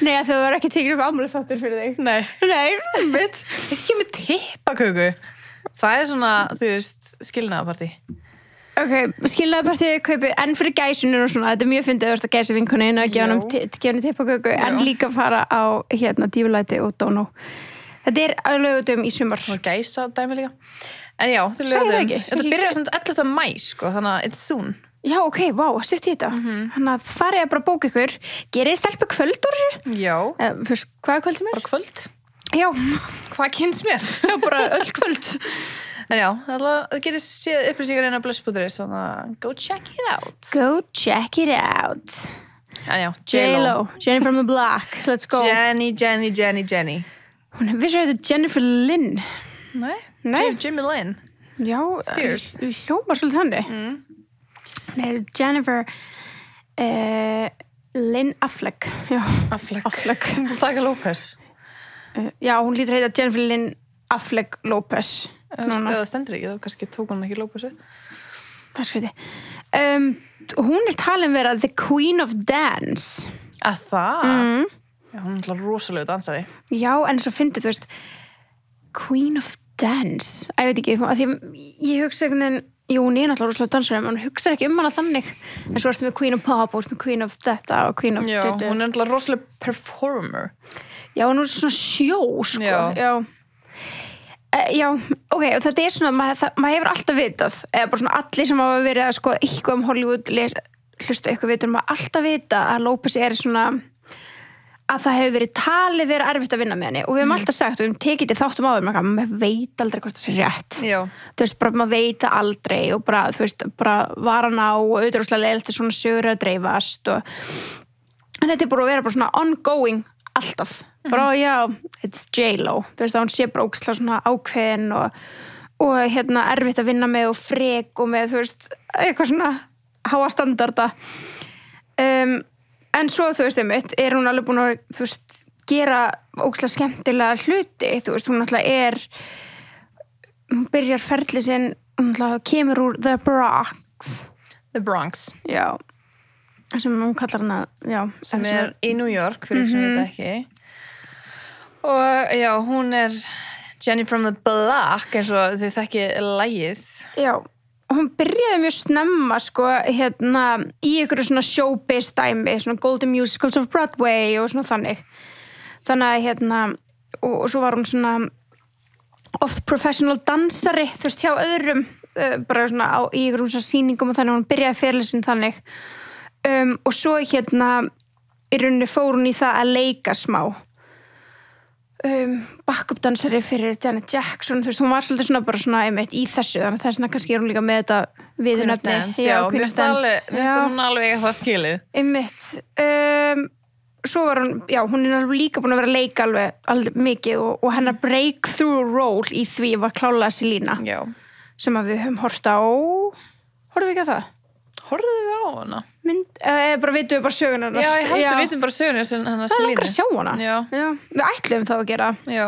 Nei, að þau verður ekki tekið upp afmælisþáttur fyrir þig. Nei. Nei, mitt. Ekki með tippaköku. Það er svona, þú veist, skilnaðapartí. skilnaðarpartíð kaupi enn fyrir gæsunum og svona, þetta mjög fyndið að gæsa vinkoninu að gefa henni tippaköku en líka fara á dífulæti og Dono. Þetta á laugadöfum í sumar. Og gæsa dæmi líka. En já, þetta laugadöfum. Þetta byrjar samt 11. maí, sko, þannig að it's soon. Já, vá, stutt í þetta. Þannig að farið að bara bóka ykkur. Gerið stelpu kvöld úr þessu? Já. Fyrst, hvað kvöld sem Bara kvöld? Já. Hvað kynns mér? Já, bara öll kvöld. En já, það getur séð upplýsingar inn á bless.is, þannig að go check it out. Go check it out. En já, J-Lo. Jenny from the Block. Let's go. Jenny. Hún vissi að þetta Jennifer Lynn. Nei. Jimmy Lynn. Já, Spears. Hljómar svolítið þannig. Nei, Jennifer Lynn Affleck. Já. Affleck. Hún búið taka Lopez. Já, hún lítur að heita Jennifer Lynn Affleck Lopez. Það stendur ekki, þá kannski tók hún ekki Lopez. Það skriði. Hún talin vera the Queen of Dance. Að það? Já, hún er alltaf rosalega dansari. Já, en svo fyndið, þú veist, Queen of Dance. Ég veit ekki, að ég hugsa einhvern veginn, jú, hún er náttúrulega rosalega dansari, en hún hugsa ekki hana þannig. En svo ertu með Queen of Pop og með Queen of þetta og Queen of... Já, hún er náttúrulega rosalega performer. Já, hún er svona sjó, sko. Já. Já, og þetta er svona, maður hefur alltaf vitað, eða bara svona allir sem hafa verið að sko eitthvað Hollywood hlusta eitthvað vitur, maður alltaf vita að Lopez er svona að það hefur verið talið verið erfitt að vinna með henni og við hefum alltaf sagt, og við hefum tekið þetta þáttum áður maður veit aldrei hvort það sé rétt. Já. Þú veist, bara maður veit það aldrei og bara, þú veist, bara var hann á og auðvitað leiðilegt svona sögur að dreifast og en þetta er bara að vera bara svona ongoing alltaf, bara já, it's J-Lo, þú veist að hún sé bara ógeðslega svona ákveðin og erfitt að vinna með og frek og með, þú veist, eitthvað svona háa standarda en svo, þú veist, einmitt er hún alveg búin að, þú veist, gera ógeðslega skemmtilega hluti, þú veist, hún náttúrulega hún byrjar ferli sinn, hún náttúrulega kemur úr The Bronx, já sem hún kallar hana, já sem er í New York, fyrir sem við þetta ekki og já, hún er Jenny from the Block eins og þið þekkið lagið. Já, hún byrjaði mjög snemma sko, í einhverju svona showbiz dæmi, svona Golden Musicals of Broadway og svona þannig að og svo var hún svona oft professional dansari, þú veist, hjá öðrum bara svona í einhverjum svona sýningum og þannig hún byrjaði ferli sinn þannig og svo í rauninni fór hún í það að leika smá backup dansari fyrir Janet Jackson, þú veist, hún var svolítið svona bara svona einmitt í þessu, þannig að þessna kannski hún líka með þetta viðunöfni. Já, Queen of Dance. Mér finnst hún alveg eitthvað skilið. Einmitt. Svo var hún, já, hún er alveg líka búin að vera að leika alveg mikið og hennar breakthrough role í því var klálega Selena. Já. Sem að við höfum horft á, horfum við ekki á það? Horfðu við á hana? Bara vitum við bara söguna hennar. Já, ég held að við vitum bara söguna hennar Selena. Það er langar að sjá hana. Já. Við ætlum þá að gera. Já.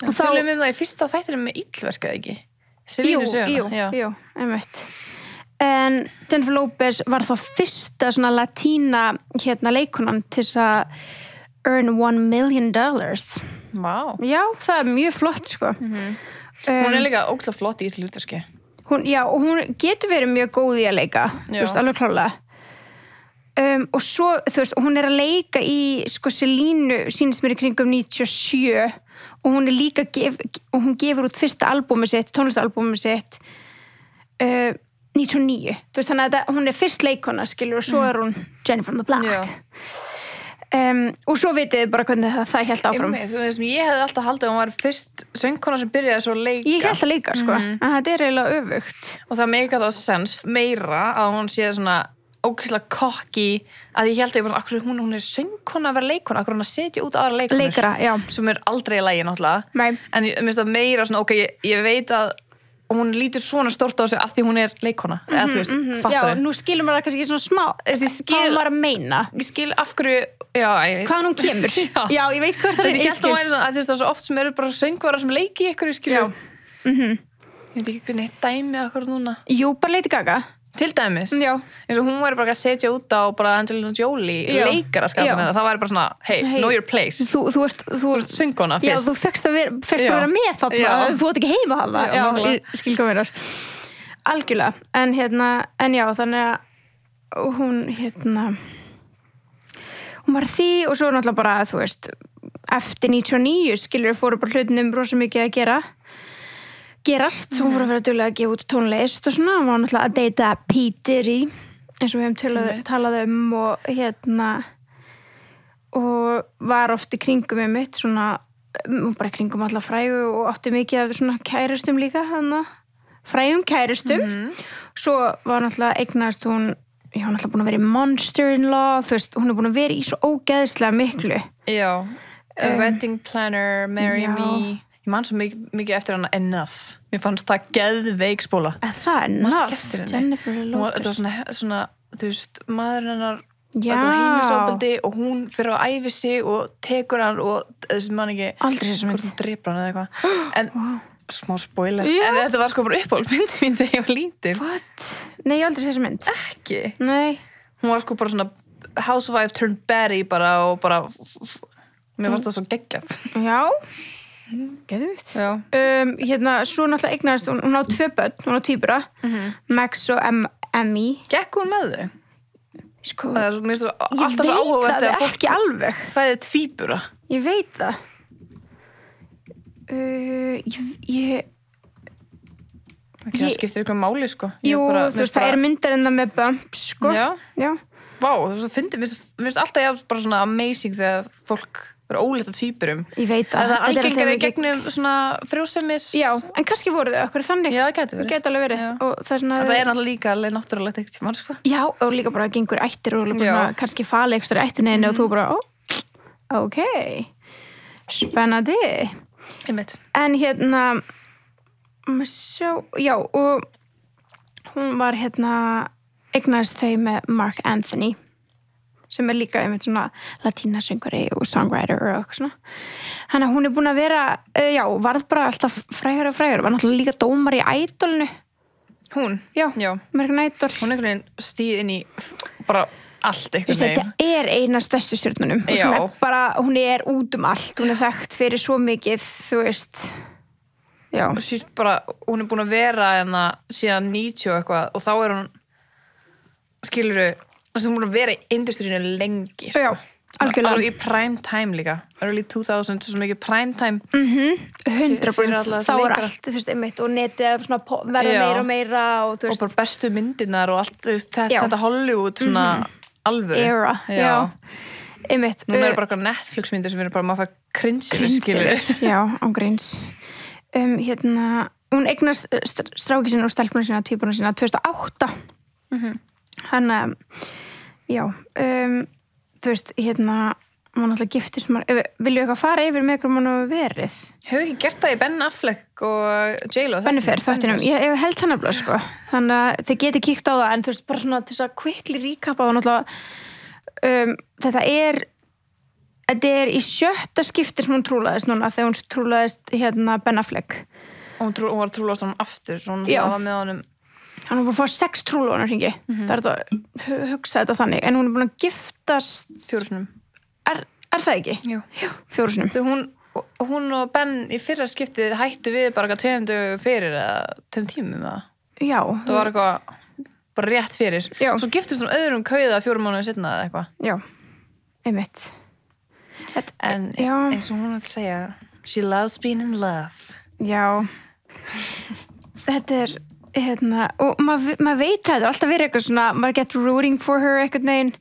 Og þá tölum við það í fyrsta þættinum með illverkað ekki? Selena söguna. Jú, einmitt. En Jennifer Lopez var þá fyrsta svona latína leikonan til þess að earn $1 million. Vá. Já, það er mjög flott, sko. Hún er líka ógeðslega flott í þessu hlutverki. Já, og hún getur verið mjög góð í að leika, þú veist, alveg klálega. Og svo, þú veist, hún er að leika í, sko, Selínu, sýnist mér í kringum 97 og hún er líka, og hún gefur út fyrsta tónlistalbúmið sitt 99. Þú veist, þannig að hún er fyrst leikona, skilur, og svo er hún Jenny from the Block. Já. Og svo vitið þið bara hvernig það hélt áfram. Ég hefði alltaf haldið að hún var fyrst söngkona sem byrjaði svo að leika. Ég held að leika, sko, en þetta er eiginlega öfugt. Og það meika þá sens meira að hún sé svona ógeðslega cocky, að ég held að ég bara, akkur hún er söngkona að vera leikona, akkur hún að setja út aðra leikonur. Leikara, já. Sem er aldrei í lagi, náttúrulega. Nei. En ég minnst það meira svona, ég veit að og hún lítur svona stórt á sig að því hún er leikona. Eða þú veist, fattar þið? Já, nú skilum maður kannski svona smá, hvað maður að meina. Ég skil af hverju, já, hvaðan hún kemur. Já, ég veit hvað það er. Ég held að það er svo oft sem eru bara söngvarar sem leiki ykkur, skilju. Ég veit ekki hvernig dæmi akkur núna. Jú, bara Lady Gaga. Til dæmis. Já. Eins og hún væri bara að setja út á bara Angelina Jolie leikaraskapin hennar. Það væri bara svona, hey, know your place. Þú ert söngkona fyrst. Já, þú fyrst að vera með þarna. Þú ert ekki heima þarna. Já, ég skil hvað meinar. algjörlega, en já, þannig að hún var því og svo náttúrulega bara, þú veist, eftir 99 skilur fóru bara hlutinum rosa mikið að gerast, hún fór að vera duglega að gefa út tónlist og svona, hún var náttúrulega að deyta P. Diddy, eins og við hefum talað og var oft í kringum mitt, svona, bara í kringum alla frægu og átti mikið af svona kærustum líka, frægum kærustum, svo var náttúrulega eignast hún náttúrulega búin að vera í Monster-in-Law, þú veist, hún búin að vera í svo ógeðslega miklu. Já, Wedding Planner, Marry Me, ég man svo mikið eftir hana Enough. Mér fannst það geðveik spóla. Það Enough, Jennifer Lopez. Þetta var svona, þú veist, maður hennar, þetta var heimilisofbeldi og hún fyrir að æfi sig og tekur hann og þessi man ekki aldrei sem hvort hún drepur hann eða eitthvað. En smá spoiler, en þetta var sko bara uppáhaldsmynd mín þegar ég var lítil. What? Nei, ég aldrei sé þessa mynd. Ekki? Nei. Hún var sko bara svona housewife turned baddie bara og bara mér fannst það svo geggjað. Já. Geðvikt. Já. Svo náttúrulega eignaðist hún á 2 börn, hún á tvíbura, Max og Emmy. Gekk hún með þau? Sko, Það er svo, mér finnst það alltaf svo áhugavert ég veit það ekki alveg. Fæði tvíbura. Ég veit það. Það skiptir ykkur máli, sko. Jú, þú veist, það myndarinnar með bumps, sko. Já. Já. Vá, þú finnir, mér finnst alltaf bara svona amazing þegar fólk er ólétt af tvíburum. Ég veit það. Það er algengari í gegnum svona frjósemis. Já, en kannski voru þau okkur þannig. Já, það gæti verið. Gæti alveg verið. Og það er svona... Það er náttúrulega líka alveg náttúrulegt ekkert tíma, sko. Já, og líka bara gengur ættir og svona, kannski fali ekstra ættinni og þú bara, ok, spennandi. Einmitt. En já, og hún var eignaðist þau með Mark Anthony, sem er líka einmitt svona latínasöngvari og songwriter og eitthvað svona. Þannig að hún er búin að vera, varð bara alltaf frægari og frægari, var náttúrulega líka dómar í Idolinu. Hún? Já, Já. American Idol. Hún einhvern veginn stíð inn í bara allt einhvern veginn. Þetta er eina stærstu stjörnunum. Hún er út allt, hún er þekkt fyrir svo mikið, þú veist. Já. Og hún er búin að vera síðan 90 og eitthvað og þá er hún, skilurðu, hún er búin að vera í industríinu lengi, sko. Já, algjörlega. Alveg í prime time líka. Early 2000, svo mikið prime time. 100%. Þá er allt, þú veist, einmitt, og netið svona verða meira og meira og þú veist. Og bara bestu myndirnar og allt, þú veist, þetta Hollywood svona alvöru. Era, já. Einmitt. Nú er bara eitthvað Netflix-myndir sem eru bara maður fær cringe-ir, skilurðu. Já, ángríns. Hún eignast stráki sinna og stelpuna sína, tvíbuna sína 2008. Þannig, já, þú veist, hún náttúrulega giftist maður, vilju eitthvað fara yfir með hverjum hún hefur verið? Hefur ekki gert það í Ben Affleck og J.Lo? Bennifer, þáttinum, ég hef held hann nefnilega, sko. Þannig að þið geti kíkt á það, en þú veist, bara svona til þess að quickly recapa það náttúrulega, þetta er í 7. skipti sem hún trúlaðist núna, þegar hún trúlaðist Ben Affleck. Og hún var trúlaðist honum aftur, hún var með honum. Hann var búin að fá 6 trúlónar hringi. Það er þetta, hugsa þetta þannig. En hún er búin að giftast 4 sinnum. Er það ekki? Jú. 4 sinnum. Hún og Ben í fyrra skiptið hættu við bara 2 dögum fyrir eða 2 tímum eða? Já. Það var eitthvað bara rétt fyrir. Já. Svo giftist hún öðrum kauða 4 mánuðum seinna eða eitthvað. Já, einmitt. En eins og hún vil segja, she loves being in love. Já. Þetta er... og maður veit það er alltaf verið eitthvað svona, maður get rooting for her eitthvað neginn,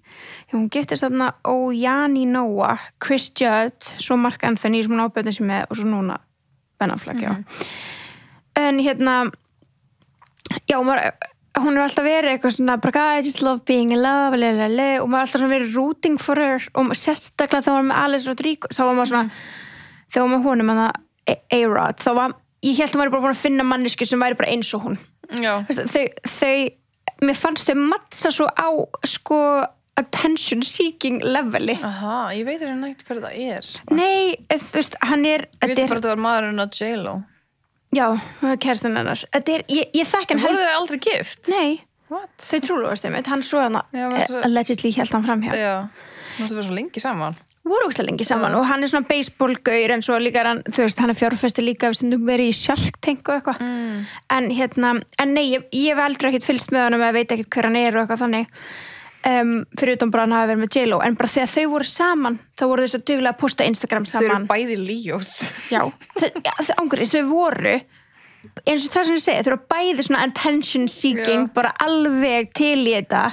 hún giftist þarna Ojani Noah, Chris Judd, svo Mark Anthony sem hún ábyrði sig með og svo núna Ben Affleck, já. En já, hún er alltaf verið eitthvað svona, bara I just love being in love, og maður er alltaf svona verið rooting for her, og sérstaklega þegar hún var með Alice Rodrigo, þá var maður svona, þegar hún var með honum A-Rod, þá var ég held að maður bara búin að finna mannesku sem væri bara eins og hún. Já. Mér fannst þau mattsa svo á sko attention seeking leveli. Aha, ég veit ekki nægt hvað það er. Nei, þú veist, hann er... Ég veit bara að það var maðurinn á J.Lo. Já, kærastinn hennar. Ég þekki hann... Voru þau aldrei gift? Nei. What? Þau trúlóðast einmitt, hann svo hann allegedly held hann fram hjá. Já, það var svo lengi saman. voru ógeðslega lengi saman og hann svona baseballgaur en svo líka hann, þú veist, hann fjárfesti líka við stundum verið í Shark Tank og eitthvað en nei, ég hef aldrei ekkert fylgst með honum eða veit ekkert hver hann og eitthvað þannig fyrir utan bara hann hafi verið með J.Lo en bara þegar þau voru saman þá voru þau svo duglega að posta Instagram saman Þau eru bæði Leos Já, ángurist, þau voru eins og það sem ég segi, þau eru bæði svona attention seeking, bara alveg til í þetta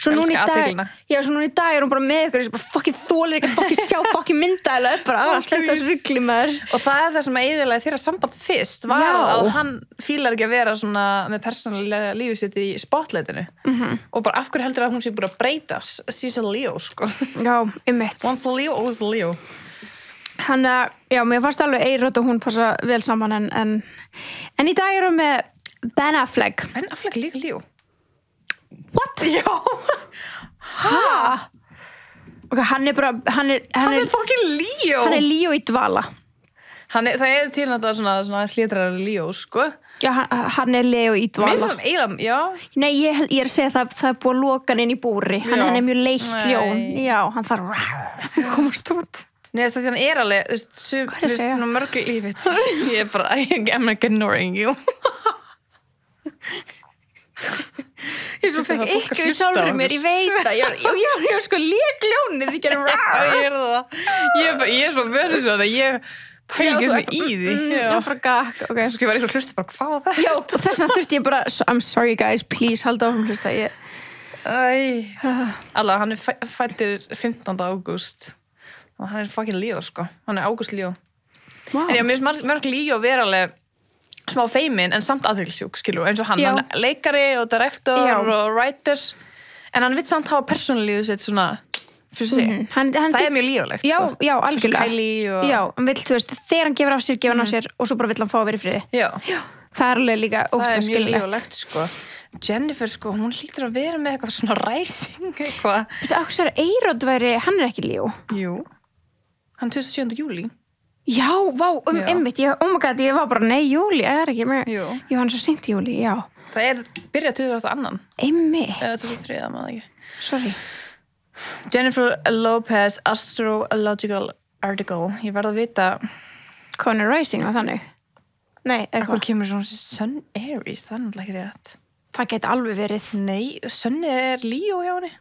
Svo núna í dag hún bara með ykkur bara fucking þolir ekki að fucking sjá fucking myndaðilega bara sleppt á þessu rugli maður Og það það sem eiginlega þeirra samband fyrst var að hann fílar ekki að vera svona með persónulega lífið sitt í spotlightinu og bara af hverju heldur að hún sé búin að breytast She's a Leo, sko Já, einmitt Once a Leo, always a Leo Hann, já, mér fannst alveg Eyrot og hún passa vel saman en í dag hún með Ben Affleck Ben Affleck líka Leo What? Já Ok, hann er bara hann er fucking Leo Hann er Leo í dvala Það er til náttúrulega svona slítrar Leo, sko Já, hann er Leo í dvala Mér finnst það eiginlega, já Nei, ég er að segja það er búið að loka hann inn í búri Hann er mjög leitt ljón Já, hann þarf að komast út Nei, það því hann er alveg, þú veist, svona mörg lífið Ég er bara, I'm ignoring you Ég svo fekk ykkur við sjálfur mér, ég veit það Ég var sko lékljónið Ég gerum Ég er svo vörður svo að ég pæli ekki svona í því Já, frá gakk, ok Svo ég var eitthvað hlusta bara, hvað var það? Já, þess vegna þurfti ég bara I'm sorry guys, please, halda áfram hlusta Alla, hann er fættur 15. ágúst og hann er fucking Leo, sko Hann er Ágúst Leo En já, mér finnst mörg Leo vera alveg smá feimin en samt aðhyglisjúk, skilur eins og hann er leikari og direktor og writer en hann vill samt hafa persónulífið sitt svona fyrir sig það er mjög líflegt já, algjörlega og... já, hann vill, þú veist, þegar hann gefur af sér gefur hann af sér og svo bara vill hann fá að vera í friði já, það er alveg líka ógeðslega skiljanlegt. Það er mjög líflegt, sko Jennifer, sko, hún hlýtur að vera með eitthvað svona rising eitthvað Þetta ákveð sér að Eyrot væri, hann er ekki Leo Jú, hann 27. júlí Já, vá, einmitt, oh my god, ég var bara, nei, júli, það er ekki mér Jú, hann er svo seint í júli, já Það er byrjað 22. Einmitt Eða 23. maður ekki Sorry Jennifer Lopez Astrological Article Ég verð að vita Conor Rising, var þannig Nei, Hvað kemur svona Sun Aries, það er náttúrulega ekki rétt Það geti alveg verið Nei, Sunni er Leo hjá henni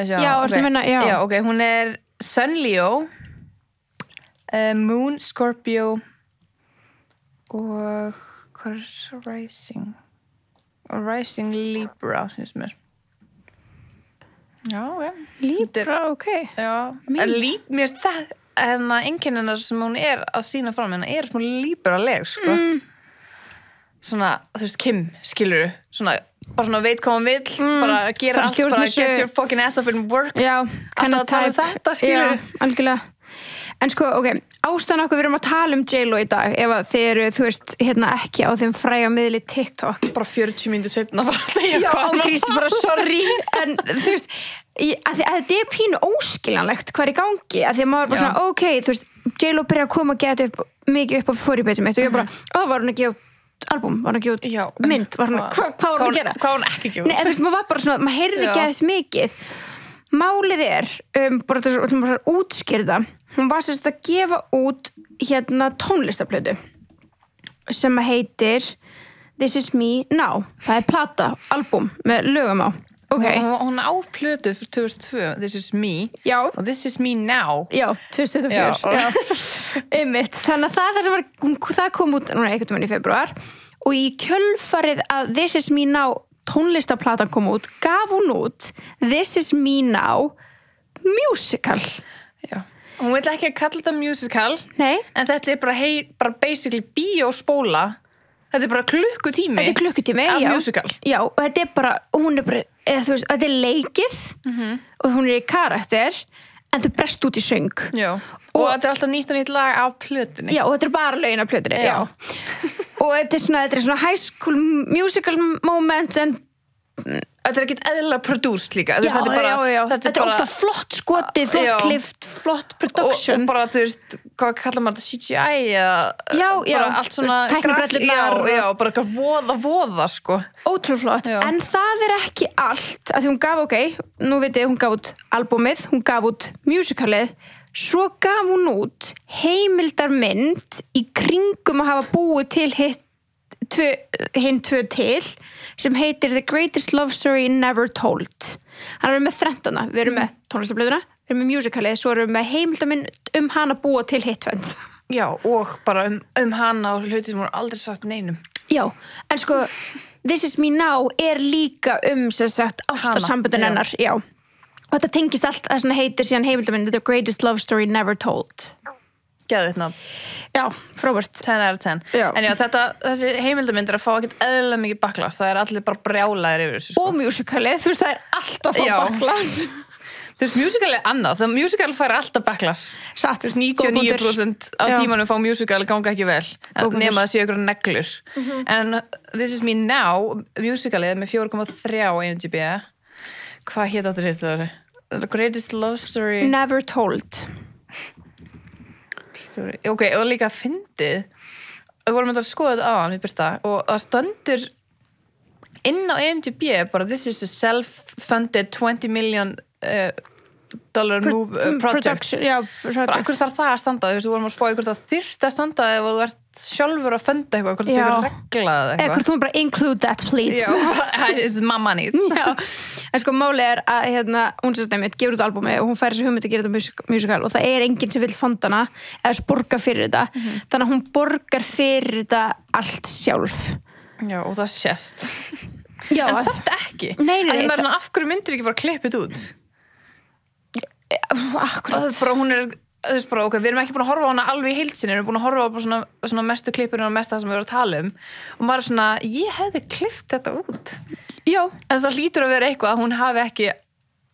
Já, okay. Minna, já, ok, hún er Sun Leo Moon Scorpio og hvað er Rising Rising Libra finnst mér Já, Libra, ok Já, mér finnst það en einkennina sem hún er að sína fram hennar er svona Libra-leg, sko svona, þú veist, Kim, skilur svona, bara svona veit hvað hún vill bara gera allt, bara get your fucking ass up and work Já, alltaf að tala þetta, skilur Já, algjörlega En sko, ok, ástæðan okkur við erum að tala um J.Lo í dag ef að þið eru, þú veist, hérna ekki á þeim fræga miðli TikTok bara 40 mínútur seinna að fara að segja Já, hvað Kristi, bara sorry en þú veist, að þetta er pínu óskiljanlegt hvað er í gangi að því að maður bara svona, ok, þú veist J.Lo byrja að koma að geta mikið upp á fóriðbeitum mitt og ég bara, var hún ekki á albúm, var hún ekki á mynd var hún, hvað var hún að gera? Hvað var hún ekki að gera? Nei, þú veist, maður var bara svona, maður heyrði ekki aðeins mikið Málið er, bara að útskýrða, hún var sérst að gefa út hérna tónlistaplötu sem heitir This Is Me Now. Það er plata, albúm með lögum á. Okay. Hún á plötu fyrir 2002, This Is Me. Já. Og This Is Me Now. Já, 2024. Já. Einmitt. Þannig að það sem var, það kom út núna einhvern veginn í febrúar og í kjölfarið að This Is Me Now tónlistaplatan kom út, gaf hún út This Is Me Now musical. Já. Hún vil ekki að kalla þetta musical. Nei. En þetta er bara basically bíóspóla. Þetta er bara klukkutími. Þetta er klukkutími, af já. musical. Já, og þetta er bara, hún er bara, þú veist, þetta er leikið og hún er í karakter en þau brest út í söng. Já. Og þetta er alltaf nýtt og nýtt lag af plötunni. Já, og þetta er bara lögin af plötunni, já. Og þetta er svona high school musical moment en þetta er ekkert eðlilega produced líka. Já, já. Þetta er ógsta flott skotið, flott klift, flott production. Og bara, þú veist, hvað kallar maður þetta, CGI eða Já, bara allt svona tæknibrellurnar já, bara eitthvað voða sko. Ótrúlega flott, en það ekki allt, að því hún gaf, nú veit ég, hún gaf út albúmið, hún gaf út musicalið, svo gaf hún út heimildarmynd í kringum að hafa búið til hinn tvö til, sem heitir The Greatest Love Story Never Told. Hann er með þrentana, við erum með tónlistablöðuna, við erum með musicalið, svo erum við með heimildarmynd hana búa til hitvend. Já, og bara hana og hluti sem voru aldrei sagt neinum. Já, en sko This Is Me Now líka sem sagt ástarsamböndin hennar, já. Og þetta tengist allt að svona heitir síðan heimildarmynd The Greatest Love Story Never Told. Geðvitt nafn. Já, frábært. 10 out of 10. Já. En já, þessi heimildarmynd að fá ekkert eðlilega mikið backlash, það allir bara brjálæðir yfir þessu. Sko. Og musicalið, þú veist, það alltaf að fá backlash. Þú veist, musicalið annað, það musical fær alltaf backlash. Satt. 99% af tímanum fá musical ganga ekki vel, nema það séu ykkur neglur. En This Is Me Now, musicalið með 4,3 á IMDb. Hvað hét áttur hitt það? The Greatest Love Story Never Told. Ok, og líka fyndið við vorum að skoða þetta aðan við byrsta og það stöndur inn á IMDb bara this is a self-funded $20 million move project bara akkur þarf það að standa við vorum að spá ykkur það þyrft að standa ef þú ert sjálfur að funda eitthvað hvort það sé ykkur regla eða eitthvað þú bara include that please it's my money en sko máli að hún sem stæmið gefur út albúmi og hún fær þessu hugmynd að gera þetta musical og það enginn sem vill funda hana eða borga fyrir þetta þannig að hún borgar fyrir þetta allt sjálf já og það sést já, en samt ekki nei, af hverju myndir ekki bara klippið út akkurat bara hún þú veist bara, við erum ekki búin að horfa á hana alveg í heilsinni, við erum búin að horfa á svona mestu klippurinn og mest það sem við erum að tala og maður svona, ég hefði klippt þetta út já, en það hlýtur að vera eitthvað að hún hafi ekki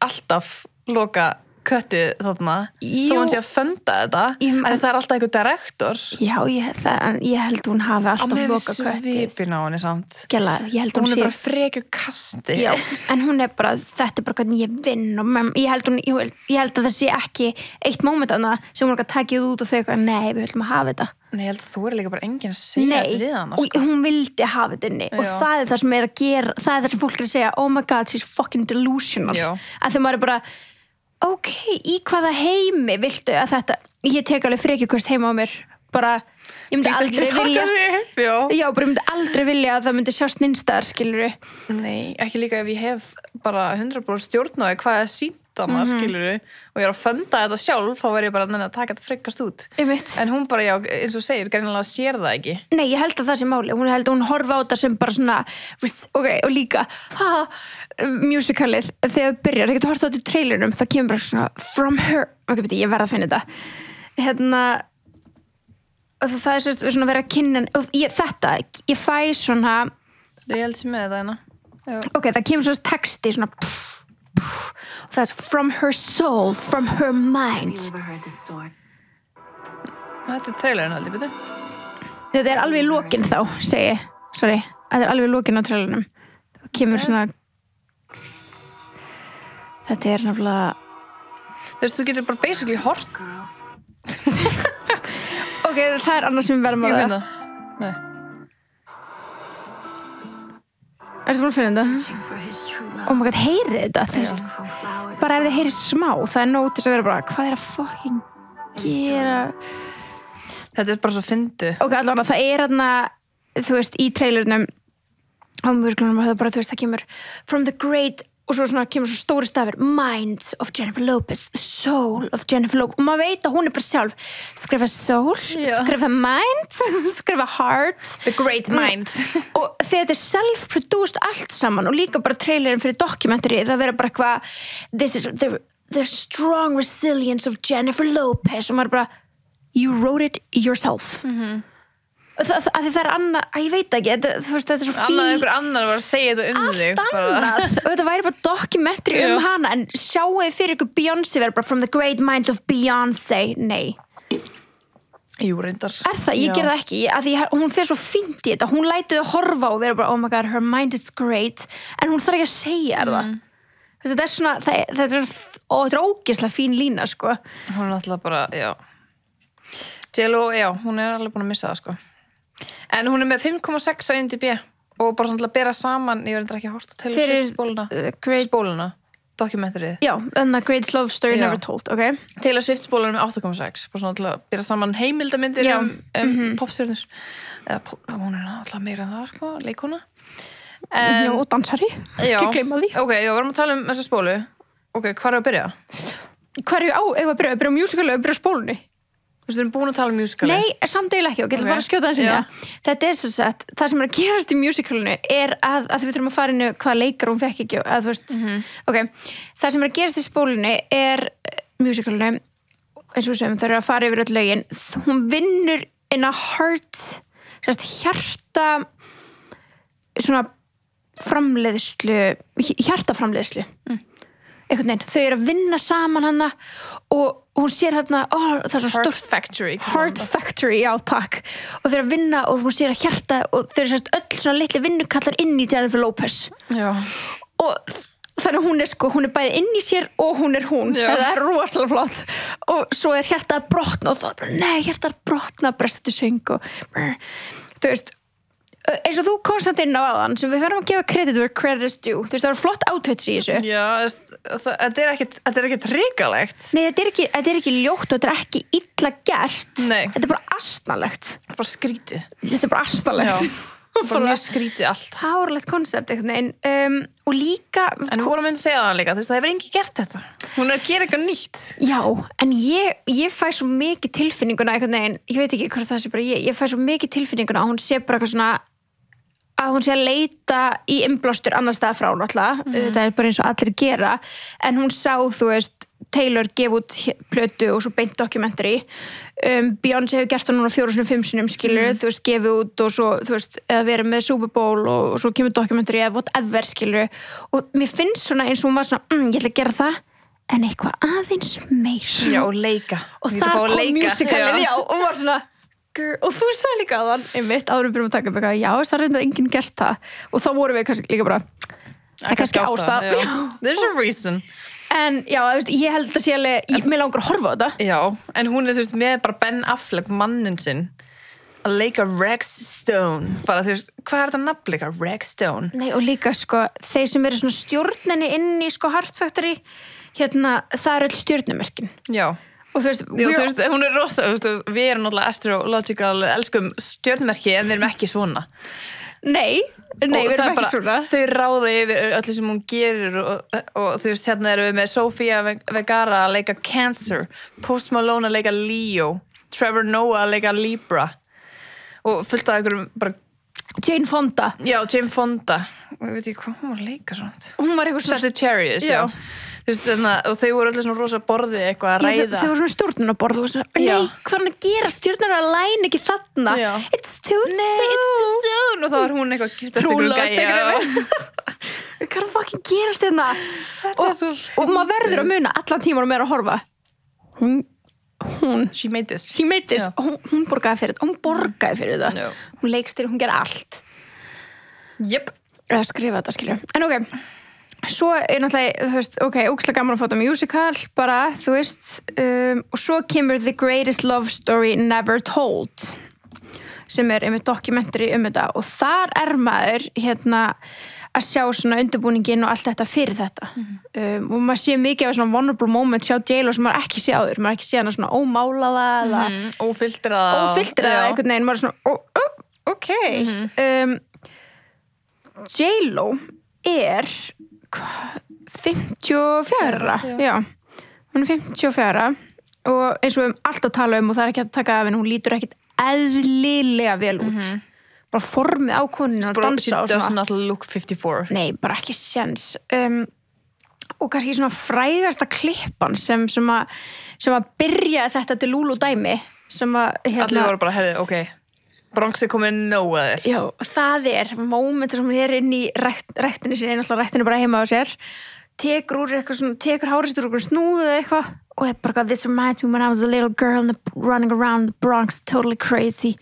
alltaf loka köttið þarna þó hún sé að funda þetta en það alltaf eitthvað direktor já, ég held hún hafi alltaf loka köttið með svipin á henni samt Gjala, hún er bara frekju kasti já, en hún bara, þetta bara hvernig ég vinn og ég held að það sé ekki eitt moment þarna sem hún ekki að takið út og þau eitthvað, nei, við höldum að hafa þetta nei, ég held að þú líka bara enginn að segja þetta við hana og hún vildi hafa þetta inni og það það sem að gera, það það sem fólk að segja oh my god, she's fucking delusional að þegar maður bara ok, í hvaða heimi viltu að þetta, ég tek alveg frekjukost heima á mér, bara ég myndi aldrei vilja já, bara ég myndi aldrei vilja að það myndi sjást nynstaðar, skilurðu nei, ekki líka ef ég hef bara 100% stjórn á hvað er sínt skilurðu, og ég er að funda þetta sjálf þá verð ég bara að taka þetta frekast út en hún bara, já, eins og segir, greinilega sér það ekki nei, ég held að það sé máli, hún held að hún horfa á þetta sem bara svona ok, og líka musicalið, þegar byrjar, það getur hort á þetta í trailernum, það kemur bara svona from her, ok, beti, ég verð að finna þetta og það er svona verið að kynna og ég fæ svona ég held sem með þetta ok, það kemur svona texti svona og það er from her soul, from her mind þetta er trailerinn aldrei, betur þetta er alveg í lokin þá, segi sorry, þetta er alveg í lokin á trailernum það kemur svona þetta er náttúrulega þú getur bara basically hort ok, það er annars sem við verðum að það nei ertu búin að finna þetta? oh my god, heyrið þetta bara ef þið heyrið smá það er nótis að vera bara, hvað er að fucking gera þetta er bara svo fyndið ok, allavega, það er þarna þú veist, í trailernum á mjögsklunum og það bara, þú veist, það kemur from the great og svo svona kemur svo stóri stafir mind of Jennifer Lopez, the soul of Jennifer Lopez og maður veit að hún er bara sjálf skrifa soul, skrifa mind skrifa heart the great mind og þegar þetta er self-produced allt saman og líka bara trailerinn fyrir dokumentari það vera bara eitthvað this is the strong resilience of Jennifer Lopez og maður bara you wrote it yourself það er annað, ég veit ekki þetta er svo fín einhver annar var að segja þetta þig allt annað og þetta væri bara dokumentari hana en sjáu þið fyrir ykkur Beyoncé vera bara from the great mind of Beyoncé nei jú, reyndar er það, ég ger það ekki af því hún fer svo fínt í þetta hún lætið að horfa og vera bara oh my god, her mind is great en hún þarf ekki að segja það þetta er svona, þetta er ógeðslega fín lína sko hún er alltaf bara, já J.Lo, já, hún alveg búin að missa það, sko. En hún með 5,6 á IMDb og bara svona til að bera saman, ég verður ekki að horta til Swift-spóluna, dokumentarið. Já, and the Greatest Love Story Never Told, ok. Taylor Swift-spóluna með 8,6, bara svona til að bera saman heimildamindir popstjörnur. Hún alltaf meira en það, sko, leikona. Já, og dansari, ekki gleyma því. Ok, já, varum að tala þessa spólu. Ok, hvar er að byrja? Hvar er að byrja á musicalu eða byrja á spólunni? Þú veist, við erum búin að tala um musicalu. Nei, samt eiginlega ekki, og getur bara að skjóta þess að þetta er svo sett, það sem er að gerast í musicalunu er að við þurfum að fara inn hvað leikar hún fekk ekki, að þú veist, ok, það sem er að gerast í spólunni er musicalunu, eins og við segjum, það eru að fara yfir öll lögin, hún vinnur in a heart, hjarta, svona hjartaframleiðslu einhvern veginn, þau eru að vinna saman hana og hún sér hérna það er svona Heart Factory, já takk og þau eru að vinna og hún sér að hjarta og þau eru sérst öll svona litli vinnukallar inn í Jennifer Lopez og þannig að hún er bæði inn í sér og hún er hún, það er rosalega flott og svo er hjartað að brotna og það er bara, nei, hjartað að brotna bresta til söng og þú veist eins og þú komst inn á áðan sem við verðum að gefa credit where credit is due þú veist, það var flott outfits í þessu þetta er ekkert hrikalegt nei, þetta er ekki ljótt og þetta er ekki illa gert þetta er bara asnalegt bara skrítið þetta er bara asnalegt bara mjög skrítið allt háralegt koncept og líka en við vorum að segja það líka, þú veist, það hefur enginn gert þetta hún er að gera eitthvað nýtt já, en ég fæ svo mikið tilfinninguna einhvern veginn, ég veit ekki hvað það sé bara ég fæ svo mikið tilfinninguna að hún sé bara eitthvað svona að hún sé að leita í innblástur annar stað frá náttúrulega, það er bara eins og allir gera en hún sá, þú veist Taylor gef út plötu og svo beint dokumentari Beyoncé hefur gert það núna 4-5 sinnum skilur, þú veist, gefið út og svo, þú veist, eða verið með Super Bowl og svo kemur dokumentari eða whatever skilur og mér finnst svona eins og hún var svona, ég ætla að gera það en eitthvað aðeins meir já, og leika og það kom musicalið, já, og var svona og þú sagði líka á þann einmitt áður við byrjum að taka upp eitthvað, já, það reyndar enginn gert það og þá vorum við kannski líka bara það er kannski ástæð there's a reason en já, þú veist, ég held að sé alveg mér langar að horfa á þetta já, en hún er þú veist með bara Ben Affleck mannin sinn að leika Rex Stone bara þú veist, hvað er þetta nafnleika? Rex Stone nei, og líka sko, þeir sem eru svona stjórninni inn í sko Heart Factory hérna, það er öll stjórnumerkin já og þú veist, hún er rosa, við erum náttúrulega astrological, elskum stjörnmerki en við erum ekki svona nei, við erum ekki svona þau ráða yfir öllu sem hún gerir og þú veist, hérna erum við með Sofia Vergara að leika Cancer Post Malone að leika Leo Trevor Noah að leika Libra og fullt af einhverjum bara Jane Fonda já, Jane Fonda og ég veit ekki hvað hún var að leika svona hún var eitthvað Sagittarius, já og þau voru allir svona rosa borðið eitthvað að ræða þau voru svona stjórnunarborð og svona, nei, hvað er að gera stjórnunar að læna ekki þarna it's too soon og þá var hún eitthvað giftast ykkur gæja hvað er fucking gerast hérna og maður verður að muna allan tíman með að horfa hún she made this hún borgaði fyrir þetta hún leikstýrir, hún gera allt að skrifa þetta skilju en ok svo er náttúrulega, þú veist, ok, ógeðslega gaman að fá þetta musical, bara, þú veist og svo kemur The Greatest Love Story Never Told sem er einmitt dokumentari þetta og þar er maður hérna að sjá svona undirbúningin og allt þetta fyrir þetta og maður sé mikið af svona vulnerable moments hjá J.Lo sem maður ekki sé áður, maður ekki sé hana svona ómálaða eða ófiltraða einhvern veginn, maður er svona ok J.Lo er 54 já, hún er 54 og eins og við höfum alltaf talað og það er ekki að taka af henni, hún lítur ekkit eðlilega vel út bara formið á koninu að dansa she does not look 54 nei, bara ekki séns og kannski svona frægasta klippan sem að byrja þetta til Lulu dæmi sem að allir voru bara, herði, ok Bronx er komin nóg að þess já, það er momentur sem er inn í ræktinu sinni, náttúrulega ræktinu bara heima á sér tekur úr eitthvað svona, tekur háristur úr snúðu eða eitthvað og er bara this reminds me when I was a little girl running around the Bronx totally crazy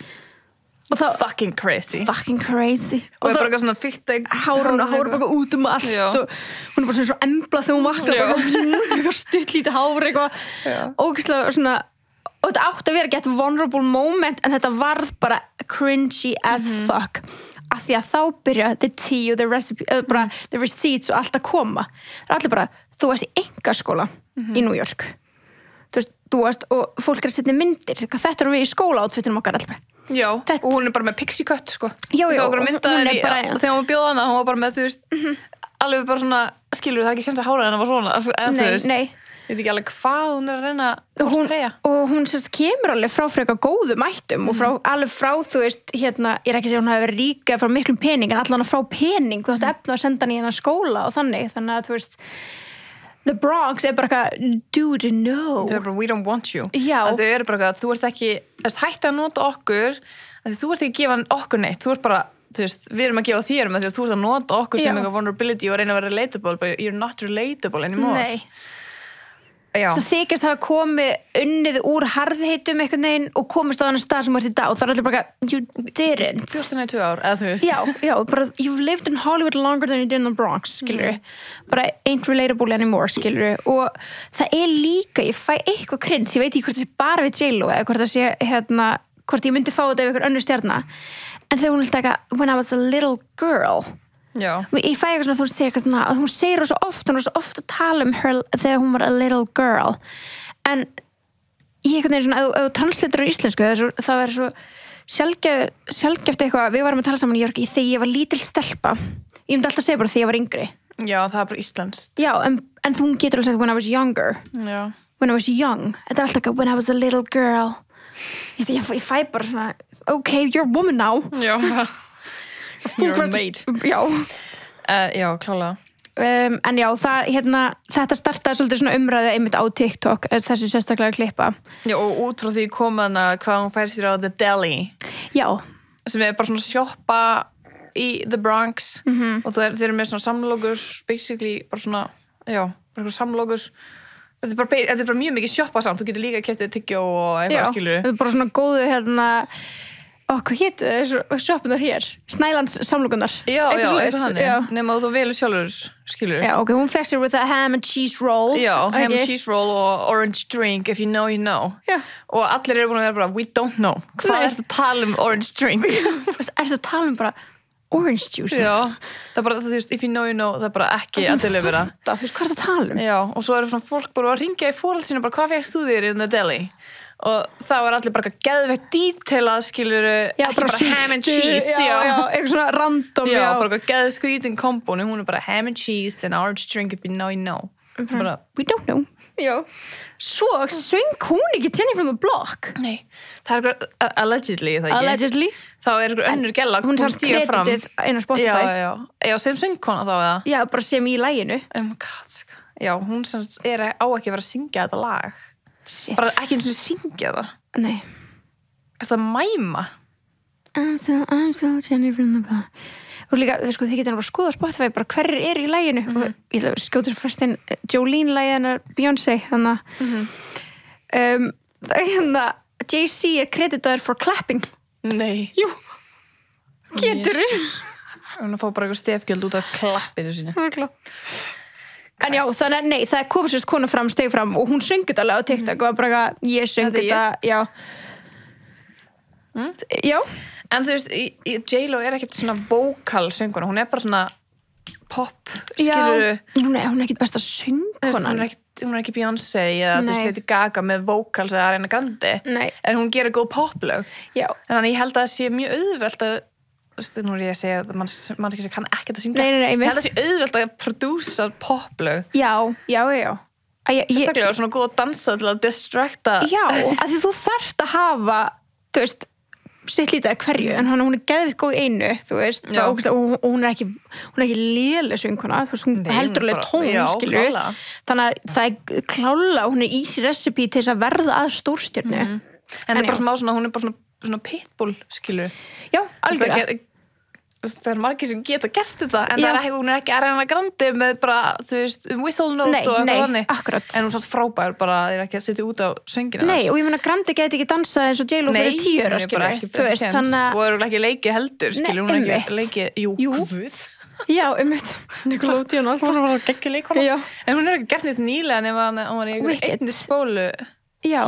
og þá, fucking crazy og það er bara svona fyrta hárun bara út allt já. Og hún er bara svona embla þegar hún vaknar bara stutt lítið hár eitthvað ógeðslega svona og þetta átti að vera get vulnerable moment en þetta varð bara cringy as fuck af því að þá byrja the tea og the recipe bara the receipts og allt að koma það er allir bara, þú varst í einkaskóla í New York þú varst og fólk að setja myndir þetta eru við í skólaoutfitunum okkar allir já, og hún bara með pixie cut sko já, hún bara þegar hún bjóð hana, hún var bara með þú veist alveg bara svona, skilur það ekki séns að hára hennar var svona nei ég veit ekki alveg hvað hún er að reyna að þreja og hún sérst kemur alveg frá frekar góðum ættum og alveg frá þú veist hérna, ég er ekki að segja hún hafi verið ríka frá miklum pening en allan frá pening, þú ætti efna að senda hann í hennar skóla og þannig að þú veist The Bronx er bara eitthvað dude, no það er bara, we don't want you að þau eru bara eitthvað, þú ert ekki hægt að nota okkur að þú ert ekki að gefa okkur neitt þú ert bara, þú veist, við erum að gefa þér með því að þú ert að nota okkur sem eitthvað vulnerability og reyna að vera relatable, but you're not relatable anymore nei það þykist hafa komið unnið úr harðheitum einhvern veginn og komist á annan stað sem var til dag og það er allir bara you didn't bjóstina í 2 ár, eða þú veist já, bara you've lived in Hollywood longer than you did in the Bronx, skilur bara ain't relatable anymore, skilur og það er líka, ég fæ eitthvað krins ég veit ekki hvort það sé bara við J.Lo eða hvort það sé, hérna, hvort ég myndi fá þetta ef einhver önnur stjarna en þegar hún vil taka when I was a little girl já. Ég fæ eitthvað svona, þú segir eitthvað svona að hún segir það svo oft, hún er svo oft að tala her þegar hún var a little girl en ég eitthvað neginn svona ef þú translator á íslensku það verður svo sjálfgeft eitthvað, við varum að tala saman í Jörg þegar ég var lítil stelpa ég myndi alltaf segja bara þegar ég var yngri já, það er bara íslenskt já, en þú getur alveg sagt when I was younger já. when I was young, þetta er alltaf eitthvað when I was a little girl ég fæ bara svona okay, you're a woman now já you're a maid já já, klálega en já, þetta startaði svolítið svona umræðu einmitt á TikTok þessi sérstaklega klippa já, og út frá því kom hana hvað hún fær sér á The Deli já sem er bara svona sjoppa í The Bronx og þeir eru með svona samlokur basically bara svona, já, bara eitthvað samlokur þetta er bara mjög mikið sjoppa samt þú getur líka keypt tyggjó og eitthvað skilur þetta er bara svona góðu hvað hétu þessu sjoppunar hér? Snælands samlokunar já, eitthvað þannig nema þú velur sjálfur, skilur já, ok, hún fekk sér with a ham and cheese roll já, ham and cheese roll og orange drink if you know you know já. Og allir eru búin að vera bara we don't know hvað er þetta að tala orange drink er þetta að tala bara orange juice já, það er bara, þú veist, if you know you know það er bara ekki að delivera þú veist, hvað er þetta að tala já, og svo eru svona fólk bara að ringja í fórhald sína bara hvað fegst þú þér in the deli og það var allir bara geðveitt detailað skilur ekki bara ham and cheese já, eitthvað svona random já, bara geð skrítin kombónu hún er bara ham and cheese and orange drink if you know you know bara, we don't know já. Svo söng hún ekki Jenny from the Block nei, það er allegedly það ekki allegedly þá er einhver önnur gæla hún er stíga fram inn á Spotify já, sem söngkona þá eða já, bara sem í laginu God, já, hún sem er á ekki að vera að syngja þetta lag shit. Bara ekki eins og syngja það nei er það mæma I'm so Jenny from the Block og líka, þið getur bara skoða Spotify bara hverjir eru í laginu og ég ætla að skjóta fyrst inn Jolene laginu Beyoncé þannig Jay-Z er kreditaður for clapping nei jú, getur hún fá bara eitthvað stefgjöld út af klappinu sínu en já, þannig nei, það kom sérst kona fram, steg fram og hún söng þetta alveg á TikTok og var bara ég söng þetta, já já en þú veist, J.Lo er ekkert svona vokal sönguna, hún er bara svona pop, skilur hún er ekkert besta sönguna hún er ekki Beyoncé eða þú veist, Lady Gaga með vokals eða Ariana Grande en hún gerir góð poplög en þannig ég held að það sé mjög auðvelt að þú veist, nú er ég að segja að mannski sem kann ekkert að syngja ég held að það sé auðvelt að prodúsa poplög já sérstaklega svona góð að dansa til að distracta já, af því þú þarft að hafa þú veist sitt lítið að hverju, en hún er geðvið góð einu, þú veist, og hún er ekki léleg söngkona, þú veist, hún heldur alveg tón, skilur þannig að það er klála, hún er easy recipe til þess að verða að stórstjörnu en það er bara smá svona, hún er bara svona pitbull, skilur já, algjörða það er margir sem geta gert þetta en það er ekki, hún er ekki Ariana Grande með bara, þú veist, whistle note og eitthvað þannig akkurat. En hún er svona frábær bara, það er ekki að setja út á söngina nei, og ég meina Grande geti ekki dansað eins og J.Lo fyrir 10 ára, skilur þú veist, og er ekki leikið heldur, skilur hún er ekki leikið, jú. Já, Nickelodeon og allt hún var geggjur leikona en hún er ekki gert neitt nýlega nema hún var í einni spólu Já.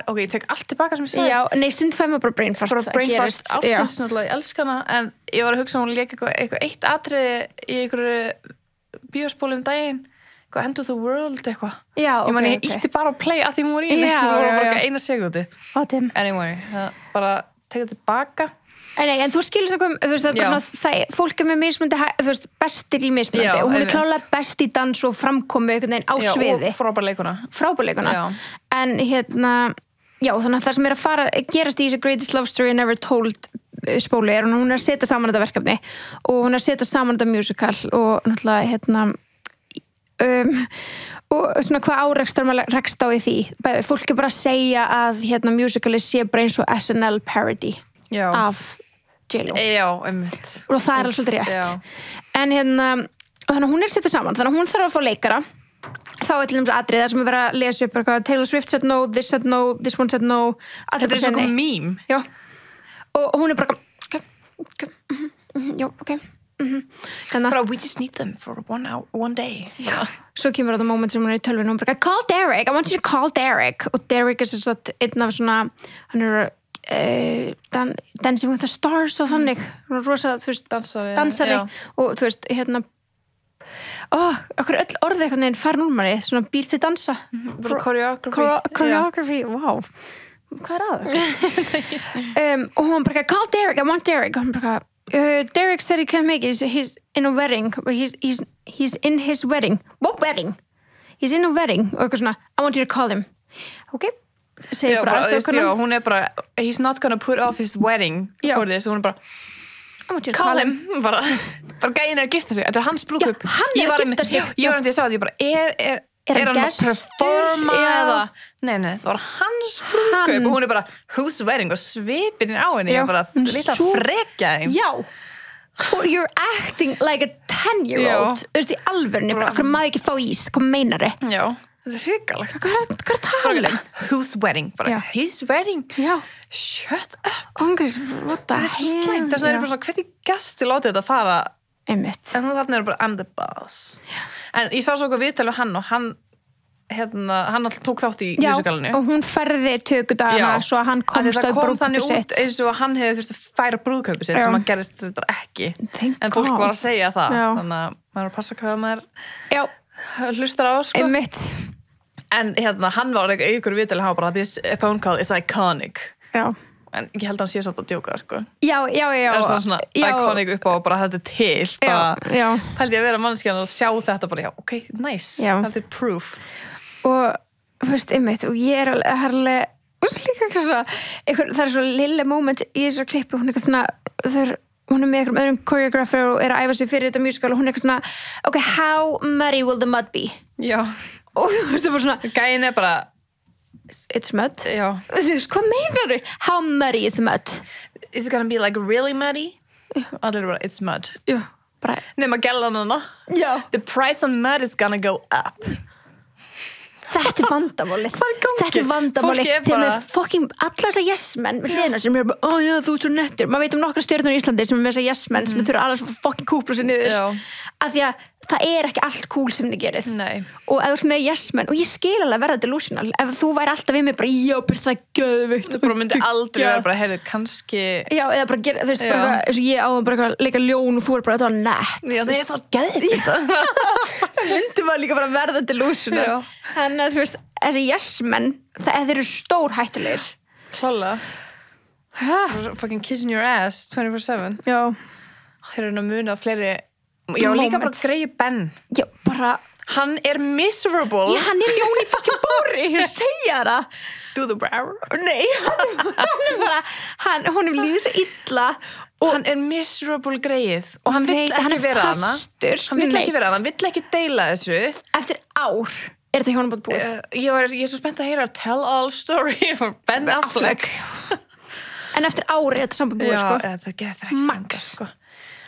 Ok, ég tek allt tilbaka sem ég sagði. Já, nei, stundum fæ maður bara brainfart. Bara brainfart, ásins náttúrulega, ég elska hana, en ég var að hugsa hún lék eitthvað eitt atriði í einhverju bíóspólu daginn, eitthvað End of the World eitthvað. Já, ok, ég ítti bara á play að því hún var í henni, hún var bara eina sekúndu. Anyway, það bara tekið tilbaka. Nei, en þú skilur það, þú veist, það er bara svona, fólk er með mismunandi, þú veist, bestir í mismunandi og hún er klálega best í dans og framkomu einhvern veginn á sviði. Og frábærleikuna. Frábærleikuna. En hérna, já, þannig að það sem er að fara, gerast í þessu Greatest Love Story Never Told spólu er hún er að setja saman þetta verkefni og hún er að setja saman þetta musical og náttúrulega, hérna, og svona hvað árekstar maður rekst á í því. Fólk er bara að segja að, hérna, musicali sé bara eins og SNL parody af J.Lo. Já, einmitt. Og það er alveg svolítið rétt. En hérna, þannig að hún er setja saman, þannig að hún þarf að fá leikara. Þá er til dæmis atriði þar sem er verið að lesa upp eitthvað, Taylor Swift said no, this one said no. Þetta er svona mím. Já. Og hún er bara, ok. Bara, we just need them for one day. Já. Svo kemur þetta moment sem hún er í tölvinu og hún bara, call Derek, I want you to call Derek. Og Derek er svo einn af svona, hann er Dancing with the Stars og þannig rosa, þú veist, dansari og þú veist, hérna okkur öll orðið eitthvað neginn farin úr manni, svona býr til dansa choreography, wow hvað það? Og hún bara, call Derek, I want Derek og hún bara, Derek said he can't make it, he's in a wedding but he's in his wedding, what wedding? He's in a wedding og eitthvað svona, I want you to call him ok Já, bara, hún er bara he's not gonna put off his wedding for this og hún er bara call him bara gæin er að gifta sig þetta er hans brúðkaup hann er að gifta sig ég var að sjá því bara er hann að performa eða nei, það var hans brúðkaup og hún er bara whose wedding og svipin á henni ég bara lítið að frekja þeim já you're acting like a 10-year-old þú veist í alvörni bara okkur maður ekki fá ís hvað meinar þið já þetta er hrikalegt. Hvað er talað? Whose wedding? Bara, his wedding? Já. Shut up. Angriðs, what the hell? Það er svo slæmt. Þess að það er bara svona, hvernig gæsti látið þetta fara? Einmitt. En þarna er bara, I'm the boss. Já. En ég sá svo okkur viðtal við hann og hann alltaf tók þátt í musicalinu. Já, og hún færði tökudagana svo að hann komst á brúðkaupu sitt. Eins og að hann hefði þurft að færa brúðkaupu sitt sem að gerist þetta ekki. En fólk var að segja það. Þannig að maður passa hvað maður hlustar á, sko. Einmitt. En hérna, hann var ykkur viðtali, hann var bara this phone call is iconic. Já. En ég held að hann sé svolítið að djóka, sko. Já. Það er svona iconic upp á bara þetta til. Já. Held ég að vera mannskjan að sjá þetta bara, já, ok, nice. Þetta er proof. Og, þú veist, einmitt, og ég er alveg, og slíka svona, það er svo lille moment í þessu klippu, hún er eitthvað svona, hún er með einhverjum öðrum choreographer og er að æfa sig fyrir þetta musical og hún er eitthvað svona, ok, how muddy will the mud be? Já. Og þú veist, það var svona gæin er bara it's mud já. Þú veist, hvað meinar þau? How muddy is the mud? Is it gonna be like really muddy? Allir bara, it's mud já, bara nema gellan hana já. The price on mud is gonna go up Þetta er vandamáli Þetta er vandamáli Þegar með fucking alla þessa yes-menn við hliðina sem er bara, já, þú ert svo nettur maður veit nokkra stjörnur í Íslandi sem er með þessa yes-menn sem þurfa alveg svo fucking kúpla sér niður af því að það er ekki allt cool sem þið gerið og ef þú ert með yes-menn og ég skil alveg verða delusional ef þú væri alltaf við mig bara, já, byrð það göðvikt þú bara myndi aldrei vera bara, heyrðu, kannski já, eða bara gera, þú veist, bara eins og ég áðan bara leika ljón og þú er bara, þetta var nett já, það var göðvikt það myndi maður líka bara verða delusional þannig að, þú veist, þessi yes-menn það eru stór hættulegir klálega fucking kissing your ass 24/7 já þeir eru að muna fleiri já, líka bara Grey Ben já, bara hann er miserable já, hann er ljón í fucking bóri ég segja það do the brow nei, hann er bara hún er lífið svo illa og hann er miserable greið og hann vill ekki vera hana hann vill ekki vera hana, hann vill ekki deila þessu eftir ár er þetta hjónaband búið ég er svo spennt að heyra tell all story for Ben Affleck en eftir ár er þetta samband búið já, sko þetta getur ekki max sko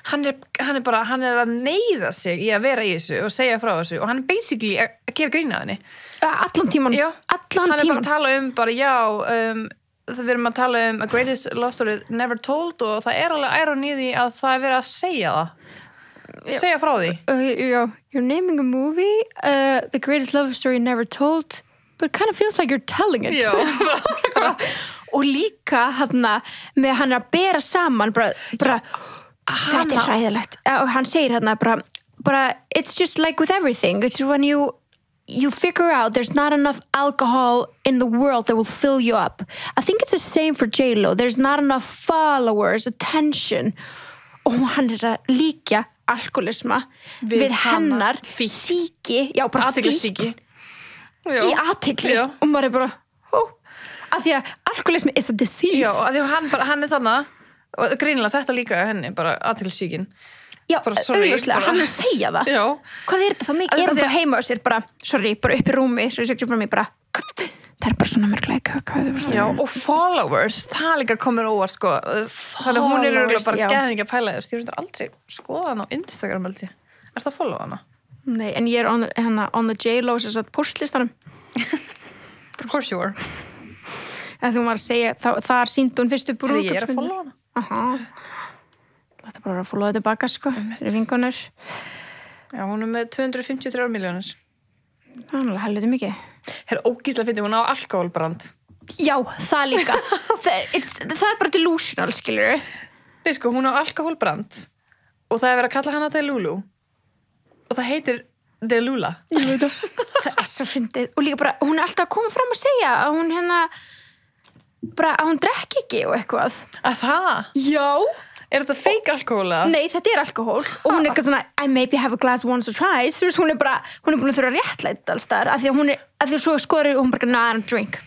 hann er að neyða sig í að vera í þessu og segja frá þessu og hann er basically að gera grín að henni allan tíman já, hann er bara að tala bara já við erum að tala A Greatest Love Story Never Told og það er alveg ironi í því að það er verið að segja það segja frá því já, you're naming a movie The Greatest Love Story Never Told but it kind of feels like you're telling it. Já, Og líka með hann að bera saman bara þetta hræðilegt. Og hann segir bara it's just like with everything. It's when you figure out there's not enough alcohol in the world that will fill you up. I think it's the same for J.Lo. There's not enough followers, attention. Og hann að líkja alkoholisma við hennar síki, já, bara athyglisíki. Í athygli. Og maður bara, af því að alkoholismi is a disease. Já, af því að hann þarna, og greinilega þetta líka henni, bara athyglisíkin. Já, auðvitað, hann að segja það. Já. Hvað þetta þá mikið? Er það heima á sér bara upp í rúmi, svo ég segir frá mig bara, það bara svona mörglega. Já, og followers, það líka komur óvart, sko. Þannig hún örugglega bara geðing að pæla þess. Ég reyndar aldrei skoða hana á Instagram, held ég. Er það að followa hana? Nei, en ég on the J.Lo, þess að postlistanum. Of course you are. Ef þú var að segja, þar sýndi hún fyrstu brúðkaupsmynd. Ég að followa hana. Aha. Þetta bara að followa tilbaka, sko. Þeir vinkonur. Já, hún með 253 milljónir. Það er helviti mikið. Hér ógíslega fyndi, hún á alkoholbrand. Já, það líka. það bara delusional, skilur við. Nei, sko, hún á alkoholbrand og það verið að kalla hana Delulu. Og það heitir Delula. Ég veit það. Það svo fyndið. Og líka bara, hún alltaf að koma fram og segja að hún bara að hún drekki ekki og eitthvað. Að það? Já. Er þetta fake alkohóla? Nei, þetta er alkohól. Og hún eitthvað svona, I maybe have a glass once or twice. Þú veist, hún er búin að þurfa að réttlæta alls þar. Af því að svo skoður og hún bara, no, I don't drink.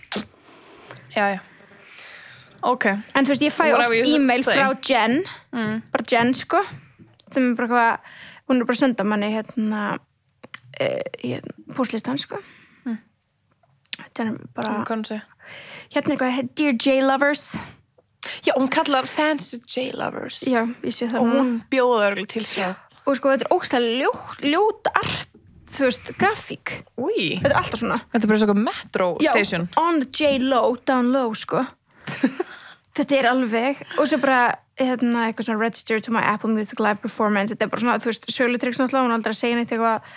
Já. Ok. En þú veist, ég fæ oft e-mail frá Jen. Bara Jen, sko. Sem er bara hvað, hún er bara að senda manni postlistan, sko. Þetta er bara... Hérna er eitthvað, Dear J-Lovers. Já, hún kallar fans J-Lovers. Já, ég sé það. Og hún bjóða örgulega til sjá. Og sko, þetta er ógstæðlega ljót art, þú veist, grafík. Új. Þetta er alltaf svona. Þetta er bara svona metro station. Já, on the J-Lo, down low, sko. Þetta er alveg. Og svo bara, eitthvað svona register to my Apple Music live performance. Þetta er bara svona, þú veist, söguletrygg svona, hún aldrei að segja neitt eitthvað.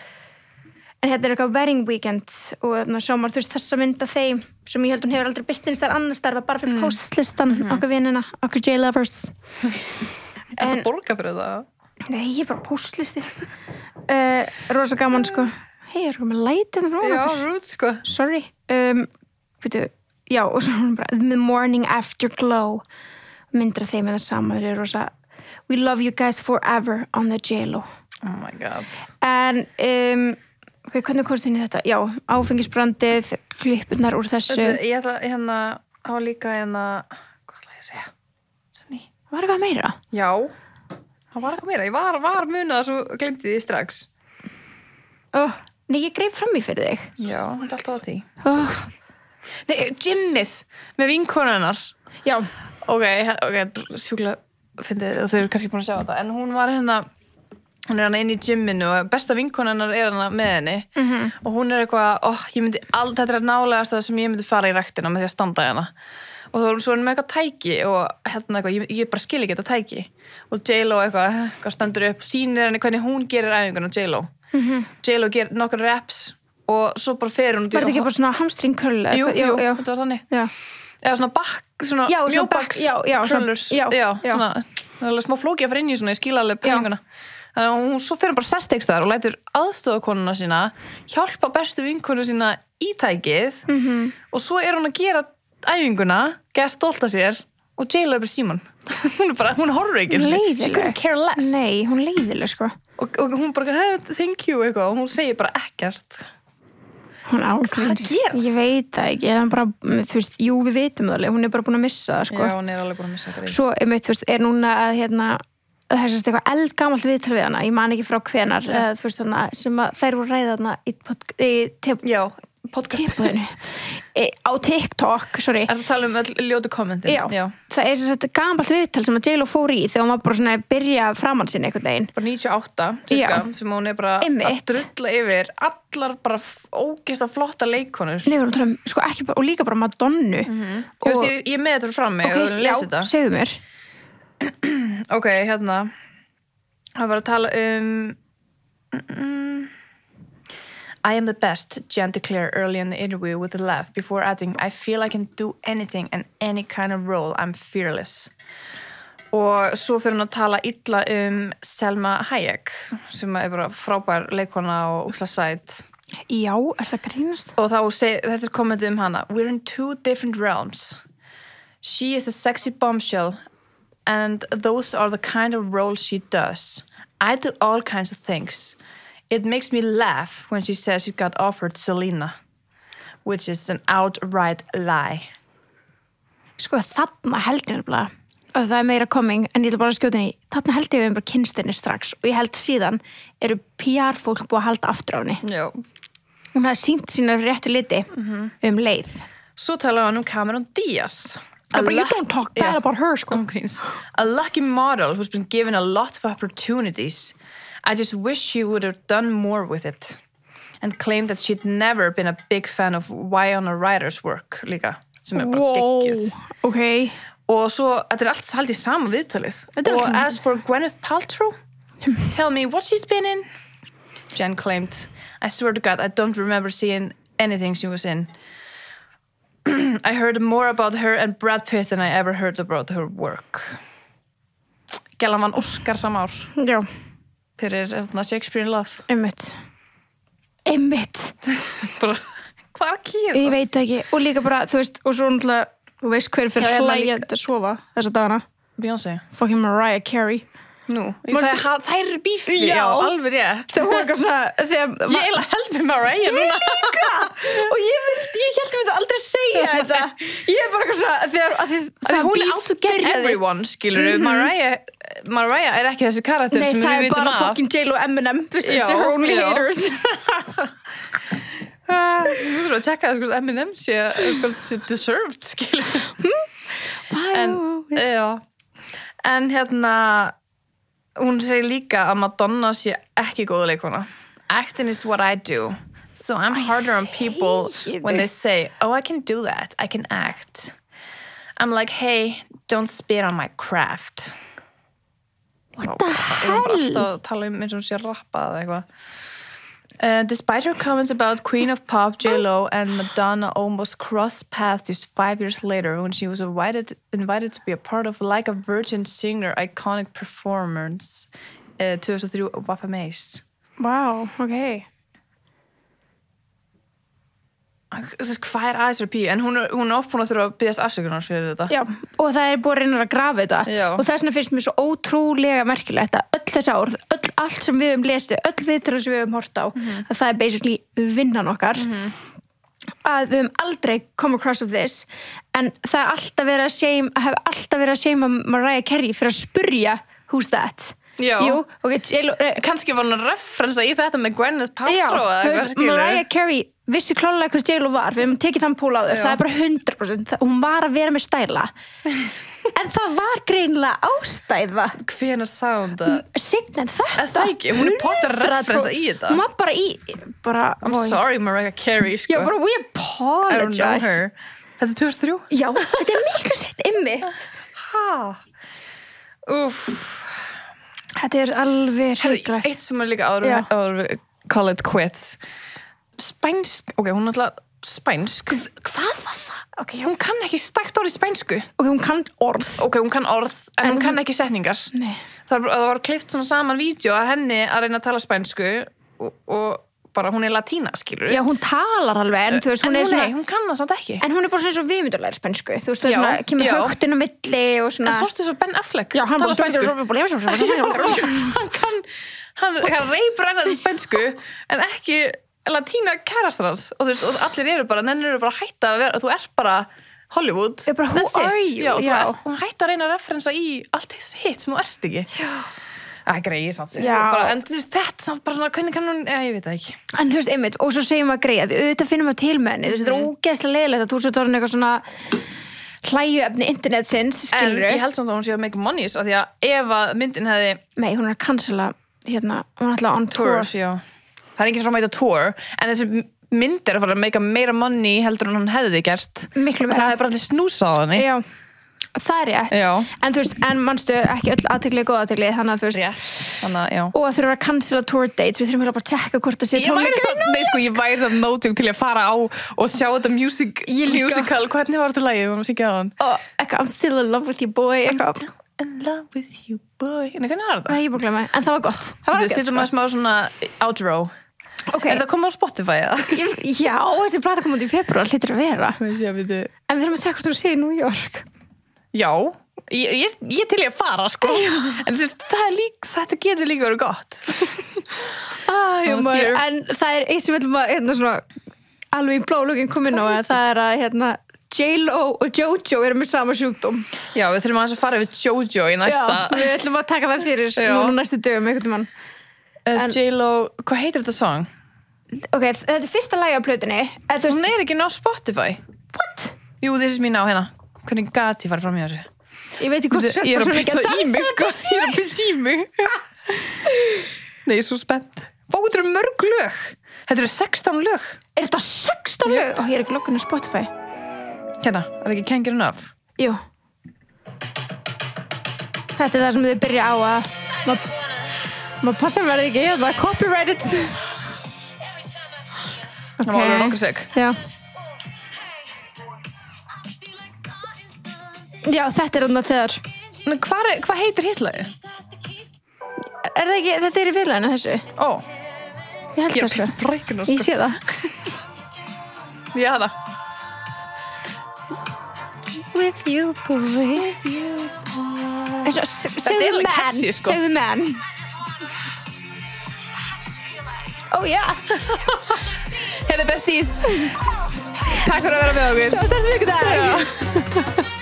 En hérna er eitthvað wedding weekend og sjá maður, þú veist, þessa mynd af þeim sem ég held hún hefur aldrei byrtist þar annars starfa bara fyrir postlistan, okkur vinina, okkur J-Lovers. Er það borga fyrir það? Nei, ég er bara postlisti. Rosa gaman, sko. Hei, er það með lætið frá okkur? Já, rude, sko. Sorry. Já, og svo hún bara The Morning Afterglow myndir af þeim með það sama. Það er rosa We love you guys forever on the J-Lo. Oh my god. En ok, hvernig komst þín í þetta? Já, áfengisbrandið, klippurnar úr þessu. Ég ætla á líka hvað ætla ég að segja? Senni. Var eitthvað meira? Já, það var eitthvað meira. Ég var munað svo glemdi því strax. Nei, ég greip fram í fyrir þig. Já, þetta er alltaf á því. Nei, gymmið með vinkonunnar. Já. Ok, sjúklega fyndið og þau eru kannski búin að sjá þetta. En hún var hún er inn í gymminu og besta vinkona hennar er með henni og hún er eitthvað, þetta er nálegast það sem ég myndi fara í ræktina með því að standa hérna og þá er hún svo með eitthvað tæki og eitthvað, ég bara skil ekki þetta tæki og J.Lo eitthvað stendur upp, sýnir henni hvernig hún gerir æfingun á J.Lo. J.Lo gerir nokkra reps og svo bara fer hún Var þetta ekki bara svona hamstring curl? Jú, þetta var þannig. Já. Eða svona back, svona mjóbacks curlers. Já, svona smá flóki að fara inn í svona, ég skil alveg pælinguna. Þannig að hún svo fyrir bara sestekstaðar og lætur aðstofakonuna sína hjálpa bestu vinkonu sína í tækið og svo er hún að gera æfinguna, geða stolt af sér og J.Lo er bara síman. Hún horfir ekki. Leiðileg. She couldn't care less. Nei, hún leiðileg, sko. Og hún bara, thank you, eitthvað og hún segir bara ekkert. Hún ágríns. Hvað gerast? Ég veit það ekki, það er bara, þú veist, jú, við vitum það alveg, hún er bara búin að missa það, sko. Já, hún er alveg búin að missa það. Svo, þú veist, er núna að, það er sérst eitthvað eldgamalt viðtal við hana, ég man ekki frá hvenar, þú veist þarna, sem að þær voru ræða þarna í podcastinu. Á TikTok, sorry. Er það að tala öll ljótu kommentin? Já. Það er sérst gamalt viðtal sem að J.Lo fór í þegar hún var bara svona að byrja framan sinni einhvern veginn. Bara 98, cirka, sem hún er bara að drulla yfir allar bara ógeðslega flotta leikonur. Nei, við erum sko ekki bara, og líka bara Madonnu. Þú veist, ég með þetta fram mig og þú lesið þetta. Segðu mér. Ok, það var að tala I am the best, Jen declared early in the interview with a laugh before adding, I feel I can do anything and any kind of role, I'm fearless. Og svo fyrir hún að tala illa Selma Hayek sem bara frábær leikona og ógeðslega sæt. Já, það grínast? Og þá þetta kommentið hana. We're in two different realms. She is a sexy bombshell and those are the kind of roles she does. I do all kinds of things. It makes me laugh when she says she got offered Selena, which is an outright lie. Sko, þarna held ég nefnilega og það meira coming, en ég ætla bara að skjóta henni þarna held ég við bara kynstinni strax og ég held síðan eru PR-fólk búið að halda aftur á henni. Já. Hún hafði sýnt sína réttu liti leið. Svo talaði hann Cameron Diaz. But you don't talk bad about her, sko. A lucky model who's been given a lot of opportunities. I just wish she would have done more with it. And claimed that she'd never been a big fan of Winona Ryder's work líka, sem bara geggjuð. Okay. Og svo, þetta allt haldið sama viðtalið. Og as for Gwyneth Paltrow, tell me what she's been in. Jen claimed, I swear to God, I don't remember seeing anything she was in. I heard more about her and Brad Pitt than I ever heard about her work. Gellan vann Oscar sama ár. Já. Fyrir Shakespeare in Love. Einmitt. Bara, hvað er að gerast? Ég veit ekki. Og líka bara, þú veist, og svo náttúrulega þú veist hver fyrir hlægjandi að sofa þessa dagana. Beyoncé. Fucking Mariah Carey. Nú, þær eru bífi. Já, alveg rétt. Það var eitthvað svona ég eiginlega held með Mariah núna. Ég líka. Og ég held við aldrei segja þetta. Ég er bara eitthvað svona þegar hún er out to get everyone, skilur Mariah er ekki þessi karakter sem við vitum af. Nei, það er bara fucking J.Lo og Eminem. It's her only haters. Þú þurfum að tjekka það, Eminem sé deserved, skilur. En hérna hún segir líka að Madonna sé ekki góða leikona. Acting is what I do. So I'm harder on people when they say, oh, I can do that. I can act. I'm like, hey, don't spit on my craft. What the hell? Ég bara alltaf að tala eins og hún sé rappa eða eitthvað. Despite her comments about Queen of Pop, J.Lo and Madonna almost crossed paths just 5 years later when she was invited to be a part of Like a Virgin Singer iconic performance 2003 of VMAs. Wow, okay. Hvað er aðeins píu? En hún er oft búin að þurfa að biðjast afsökunar fyrir þetta. Já, og það er búin að reyna að grafa þetta. Já. Og þess vegna finnst mér svo ótrúlega merkilegt að öll þessi ár, allt sem við höfum lesið, öll viðtöl sem við höfum hort á, að það er basically vinnan okkar. Að við höfum aldrei come across of this, en það er alltaf verið að shame Mariah Carey fyrir að spurja who's that. Já. Jú, okay, kannski var hún að referensa í þetta með Gwyneth Paltrow eða eitthvað, skilur. Mariah Carey vissi klálega hver J.Lo var, við höfum tekið þann pól á þau, það er bara 100%, hún var að vera með stæla. En það var greinilega ástæða. Hvenær sá hún það? Seinna en þetta. Það ekki, hún er potið að referensa í þetta. Hún var bara í, I'm sorry Mariah Carey, sko. Já, bara we apologize. I don't know her. Þetta er 2003? Já, þetta er miklu sett ymmit. Þetta er alveg hrygglægt. Eitt sem er líka áður við call it quits. Spænsk, ok, hún er alltaf spænsk. Hvað var það? Okay, hún kann ekki stækt orð í spænsku. Ok, hún kann orð. Ok, hún kann orð, en hún kann ekki setningar. Nei. Það var klift svona saman vídeo að henni að reyna að tala spænsku og bara hún er latína, skilur. Já, hún talar alveg, en þú veist, hún er svona... Nei, hún kann það samt ekki. En hún er bara svona eins og við myndum læra spænsku. Þú veist, það er svona, kemur högtinn á milli og svona... En sástu svo Ben Affleck. Já, hann tala spænsku. Hann reipur hennar til spænsku, en ekki latína kærastrans. Og þú veist, og allir eru bara hætta að vera, þú ert bara Hollywood. Já, bara, who are you? Já, hún hætta að reyna að referensa í allt hitt sem þú ert ekki. Já. Það er greið samt sig. En þú veist, þetta samt bara svona, hvernig kann hún, ég veit það ekki. En þú veist, einmitt, og svo segjum við að greið, auðvitað finnum við til með henni, þú veist, þetta er ógeðslega leiðilegt að þú sér orðin eitthvað svona hlæjuefni internetsins, skilurðu. En ég held samt að hún sé að make money, af því að ef að myndin hefði... Nei, hún er að cancela, hún er alltaf on tour. Já. Það er ekki svona mæta tour, en þessi myndir að fara að make meira money heldur en hún hefði gert. Miklu meira. Það hefði bara allir snúsað á henni. Já. það er rétt. Já. En þú veist, manstu ekki öll athygli góð athygli, þannig að þú veist. Rétt, þannig að, já. Og það þurfa að cancela tour dates, við þurfum bara að checka hvort það sé tónleikar. Ég væri samt nótjúk til að fara á og sjá þetta musical, hvernig var þetta lagið, við varum að syngja á hann. I'm still in love with you boy. I'm still in love with you boy. En hvernig var þetta? Það ég búin að glemma, en það var gott. Það var ekki, sko. Við smá svona outro. Okay. Er það komið á Spotify, eða? Já, þessi plata kom út í febrúar, hlýtur að vera. En við erum að segja hvort þú sé í New York. Já, ég til ég að fara, sko. En þú veist, þetta getur líka verið gott. En það er eins sem við ætlum að svona, alveg í blólugin komin á það er að J.Lo og Jojo eru með sama sjúkdóm. Já, við þurfum að fara yfir Jojo í næsta. Já, við ætlum að taka það fyrir núna næstu dögum einhvern mann. J.Lo, hvað heitir þetta song? Ok, þetta er fyrsta lagi á plötunni. Hún er ekki ná Spotify. What? Jú, this is me now, hérna. Hvernig gat ég farið fram í þessu? Ég veit ekki hvort þú sérst bara svona ekki að dansa. Ég er að pissa í mig. Nei, ég er svo spennt. Hvað þetta eru mörg lög? Þetta eru 16 lög. Er þetta 16 lög? Ég er ekki login á Spotify. Hérna, er ekki Can't Get Enough? Jú. Þetta er það sem þau byrja á að maður passa verði ekki, það er copyrighted. Það var alveg nokkur seg. Já, þetta er þarna þegar. Hvað heitir hitlagi? Er það ekki, þetta er í félaginu þessu? Ég held það, sko. Ég sé það. Já, það. With you, boy. Segðu man. Segðu man. Yeah. Hérna besties. Takk fyrir að vera með okkur. Svo þessi vikudag.